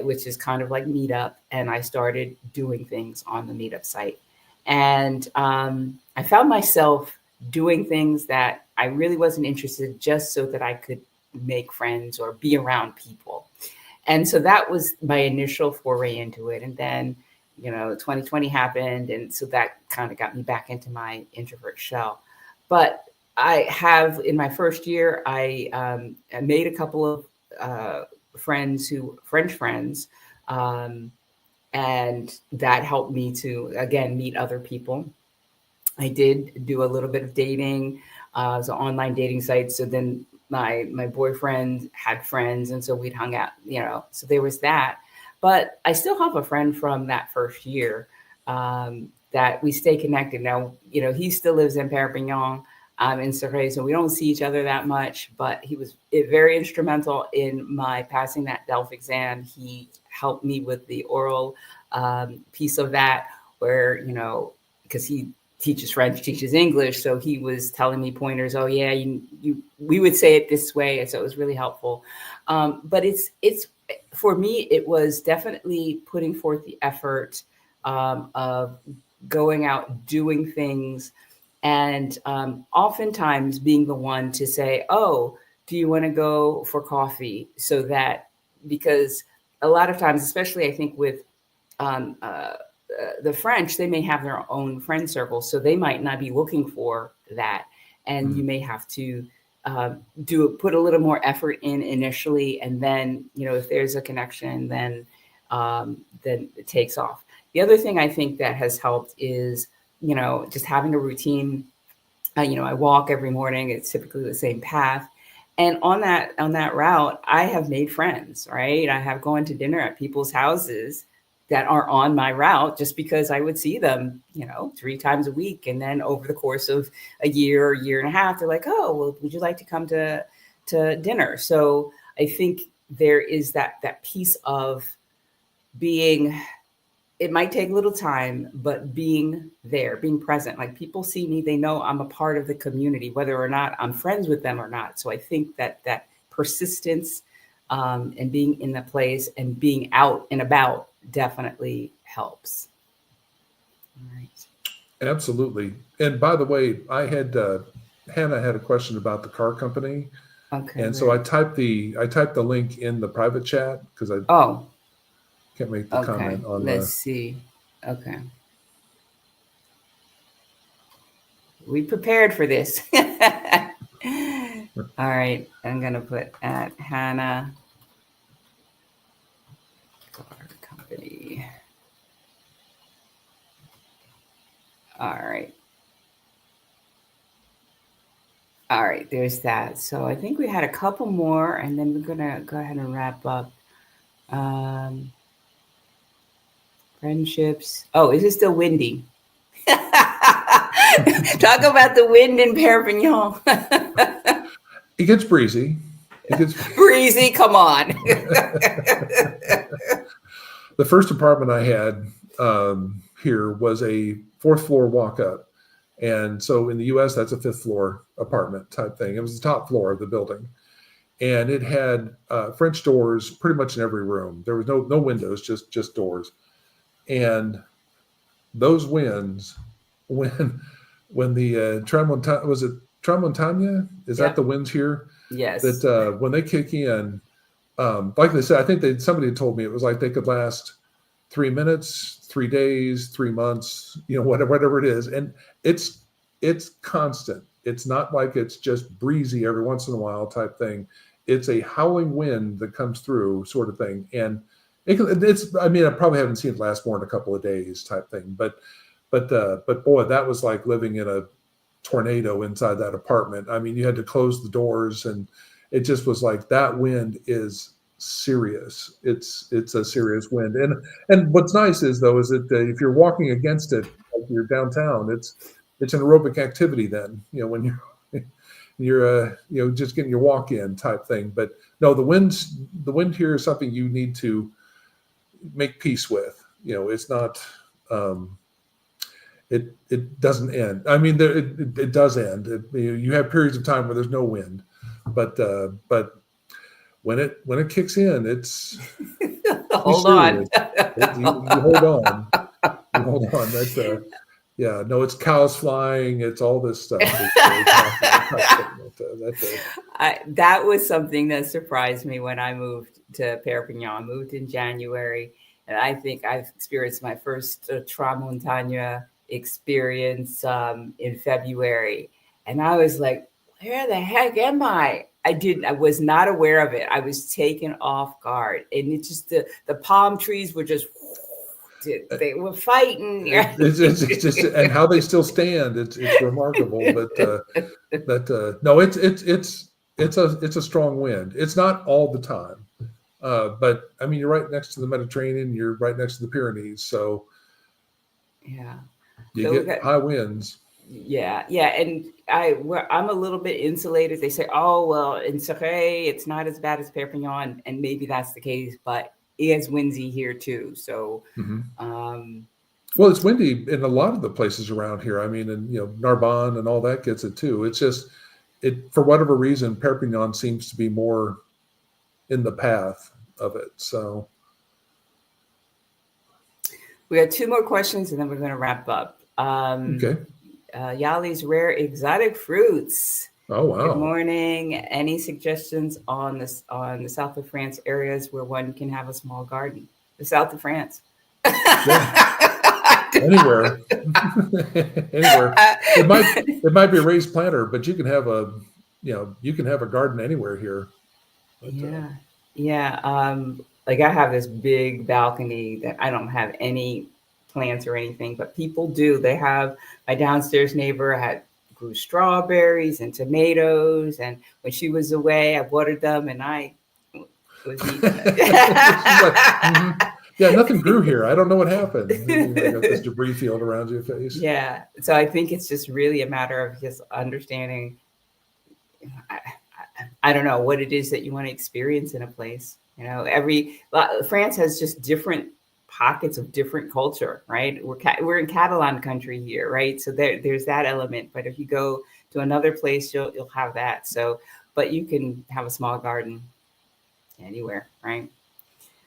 which is kind of like Meetup. And I started doing things on the Meetup site. And I found myself doing things that I really wasn't interested in, just so that I could make friends or be around people. And so that was my initial foray into it. And then 2020 happened. And so that kind of got me back into my introvert shell. But I have, in my first year, I made a couple of French friends. And that helped me to, again, meet other people. I did do a little bit of dating. So online dating sites. So then my boyfriend had friends, and so we'd hung out, so there was that. But I still have a friend from that first year that we stay connected. Now, he still lives in Perpignan. I'm in Céret, so we don't see each other that much, but he was very instrumental in my passing that DELF exam. He helped me with the oral piece of that, where, because he teaches French, teaches English, so he was telling me pointers. Oh yeah, we would say it this way, and so it was really helpful. But it's for me, it was definitely putting forth the effort of going out, doing things, and oftentimes being the one to say, oh, do you want to go for coffee? So that, because a lot of times, especially I think with the French, they may have their own friend circle, so they might not be looking for that. And you may have to put a little more effort in initially. And then, if there's a connection, then it takes off. The other thing I think that has helped is, just having a routine. I walk every morning. It's typically the same path. And on that route, I have made friends, right? I have gone to dinner at people's houses that are on my route just because I would see them, 3 times a week. And then over the course of a year and a half, they're like, oh, well, would you like to come to dinner? So I think there is that piece of being, it might take a little time, but being there, being present. Like, people see me, they know I'm a part of the community, whether or not I'm friends with them or not. So I think that persistence and being in the place and being out and about definitely helps. All right. Absolutely. And by the way, Hannah had a question about the car company. Okay. And so I typed the link in the private chat because I can't make the comment on Let's see. Okay. We prepared for this. All right. I'm going to put at Hannah Car Company. All right. All right. There's that. So I think we had a couple more, and then we're going to go ahead and wrap up. Friendships. Oh, is it still windy? Talk about the wind in Perpignan. It gets breezy. Breezy, come on. The first apartment I had here was a 4th floor walk up. And so in the US, that's a 5th floor apartment type thing. It was the top floor of the building. And it had French doors pretty much in every room. There was no windows, just doors. And those winds, when the Tramontana, was it Tramontana? Is that the winds here? Yes. That when they kick in, like they said, I think somebody had told me it was like they could last 3 minutes, 3 days, 3 months, whatever it is. And it's constant. It's not like it's just breezy every once in a while type thing. It's a howling wind that comes through sort of thing. And I probably haven't seen it last more than a couple of days type thing. But boy, that was like living in a tornado inside that apartment. I mean, you had to close the doors, and it just was like, that wind is serious. It's a serious wind. And what's nice is that if you're walking against it, like you're downtown, it's an aerobic activity then, when you're just getting your walk in type thing. But no, the wind here is something you need to make peace with. It's not, it doesn't end. I mean, it does end. You have periods of time where there's no wind, but when it kicks in, it's hold on. You hold on. You hold on. That's no, it's cows flying. It's all this stuff. That was something that surprised me when I moved to Perpignan. I moved in January, and I think I've experienced my first Tramontana experience in February. And I was like, where the heck am I? I was not aware of it. I was taken off guard. And it just, the palm trees were just They were fighting. It's just, and how they still stand. It's remarkable. But no, it's a strong wind. It's not all the time, but I mean, you're right next to the Mediterranean. You're right next to the Pyrenees, so Yeah, you so get high winds. yeah, and I'm a little bit insulated. They say, oh well, in Céret it's not as bad as Perpignan, and maybe that's the case, but it is windy here too. So, Well, it's windy in a lot of the places around here. I mean, and Narbonne and all that gets it too. It's just for whatever reason, Perpignan seems to be more in the path of it. So we have 2 more questions, and then we're going to wrap up. Okay. Yali's rare exotic fruits. Oh wow! Good morning. Any suggestions on the south of France areas where one can have a small garden? The south of France. Yeah. Anywhere. Anywhere. It might be a raised planter, but you can have a garden anywhere here. But, yeah. Like I have this big balcony that I don't have any plants or anything, but people do. They have my downstairs neighbor grew strawberries and tomatoes, and when she was away, I watered them, and I was eating it. Yeah, nothing grew here. I don't know what happened. You got this debris field around your face. Yeah, so I think it's just really a matter of just understanding. I don't know what it is that you want to experience in a place. France has just different pockets of different culture, right? We're in Catalan country here, right? So there's that element. But if you go to another place, you'll have that. So, but you can have a small garden anywhere, right?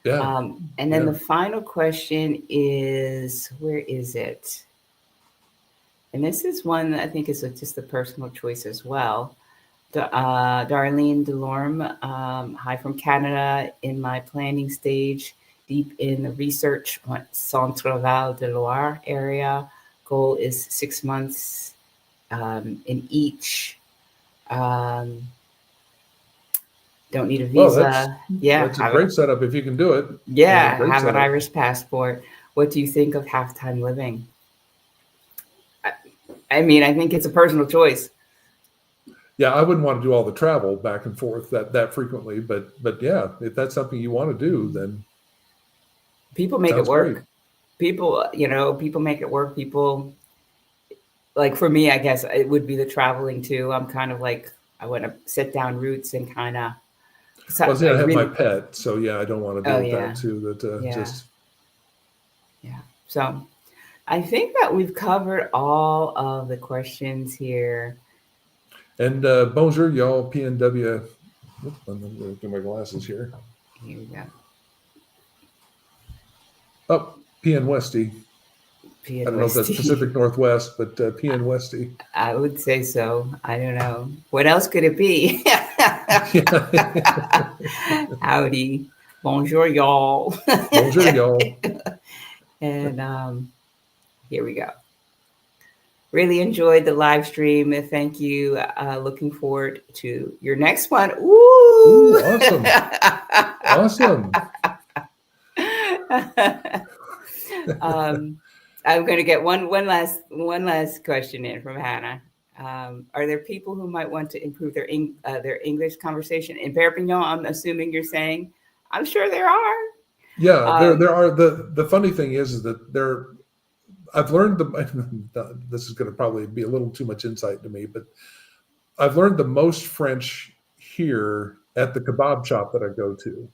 Yeah. And then the final question is, where is it? And this is one that I think is just a personal choice as well. Darlene Delorme, hi from Canada, in my planning stage, deep in the research on Centre-Val de Loire area. Goal is 6 months in each. Don't need a visa. That's a great setup if you can do it. Yeah, have an Irish passport. What do you think of half-time living? I mean, I think it's a personal choice. Yeah, I wouldn't want to do all the travel back and forth that frequently, but yeah, if that's something you want to do, then people make it work. Great. People make it work. People, like for me, I guess it would be the traveling too. I'm kind of like, I want to set down roots and kind of. I have my pet, so yeah, I don't want to deal with that too. Yeah. So, I think that we've covered all of the questions here. And bonjour, y'all. PNW. I'm going to do my glasses here. Here we go. Oh, PN Westy. I don't know if that's Pacific Northwest, but PN Westy. I would say so. I don't know. What else could it be? Howdy. Bonjour, y'all. Bonjour, y'all. And here we go. Really enjoyed the live stream. Thank you. Looking forward to your next one. Ooh, awesome. I'm going to get one last question in from Hannah. Are there people who might want to improve their English conversation in Perpignan? I'm assuming you're saying. I'm sure there are. Yeah, there are. The funny thing is that there. I've learned this is going to probably be a little too much insight to me, but I've learned the most French here at the kebab shop that I go to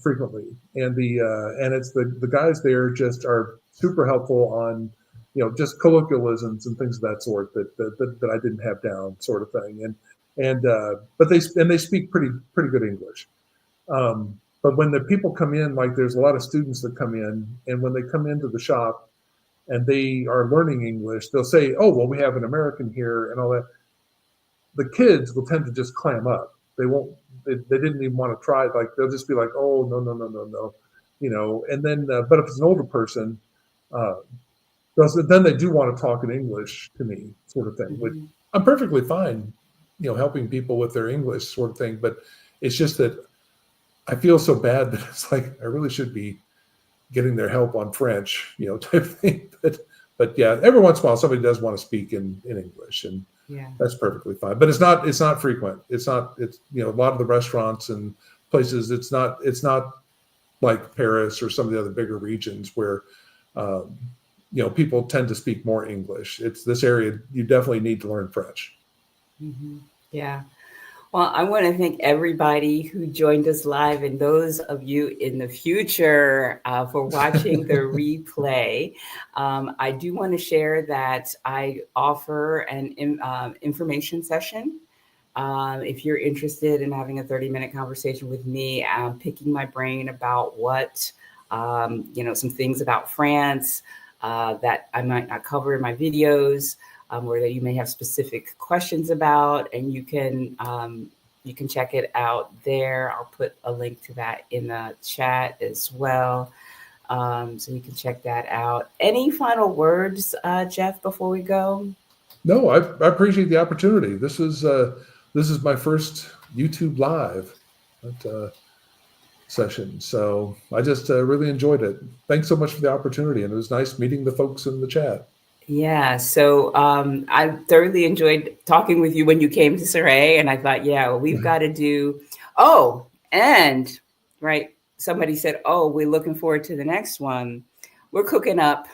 frequently, and it's the guys there just are super helpful on just colloquialisms and things of that sort that I didn't have down, sort of thing, but they speak pretty good English. But when the people come in, like there's a lot of students that come in, and when they come into the shop and they are learning English, they'll say, "Oh, well, we have an American here," and all that. The kids will tend to just clam up. They won't. They didn't even want to try. Like they'll just be like, "Oh, no," And then, but if it's an older person, then they do want to talk in English to me, sort of thing. Mm-hmm. Which I'm perfectly fine, helping people with their English, sort of thing. But it's just that I feel so bad that it's like I really should be getting their help on French, type thing. But yeah, every once in a while somebody does want to speak in English, and Yeah. that's perfectly fine. But it's not frequent. It's a lot of the restaurants and places. It's not like Paris or some of the other bigger regions where people tend to speak more English. It's this area you definitely need to learn French. Mm-hmm. Yeah. Well, I want to thank everybody who joined us live and those of you in the future for watching the replay. I do want to share that I offer an information session. If you're interested in having a 30-minute conversation with me, picking my brain about what, some things about France that I might not cover in my videos, or that you may have specific questions about, and you can check it out there. I'll put a link to that in the chat as well, so you can check that out. Any final words, Jeff, before we go? No, I appreciate the opportunity. This is my first YouTube live session, so I just really enjoyed it. Thanks so much for the opportunity, and it was nice meeting the folks in the chat. Yeah, so I thoroughly enjoyed talking with you when you came to Céret, and I thought, yeah, well, we've got to do. Oh, and right, somebody said, oh, we're looking forward to the next one. We're cooking up,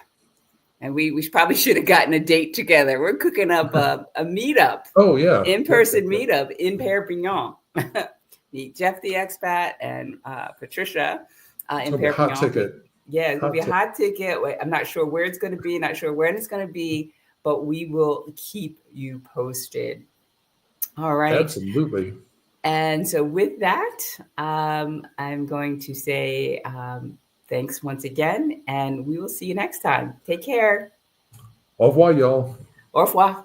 and we probably should have gotten a date together. We're cooking up a meetup. Oh yeah, in-person meetup in Perpignan. Meet Jeff the expat and Patricia in Perpignan. Hot ticket. Yeah, it's going to be a hot ticket. I'm not sure where it's going to be, not sure when it's going to be, but we will keep you posted. All right. Absolutely. And so with that, I'm going to say thanks once again, and we will see you next time. Take care. Au revoir, y'all. Au revoir.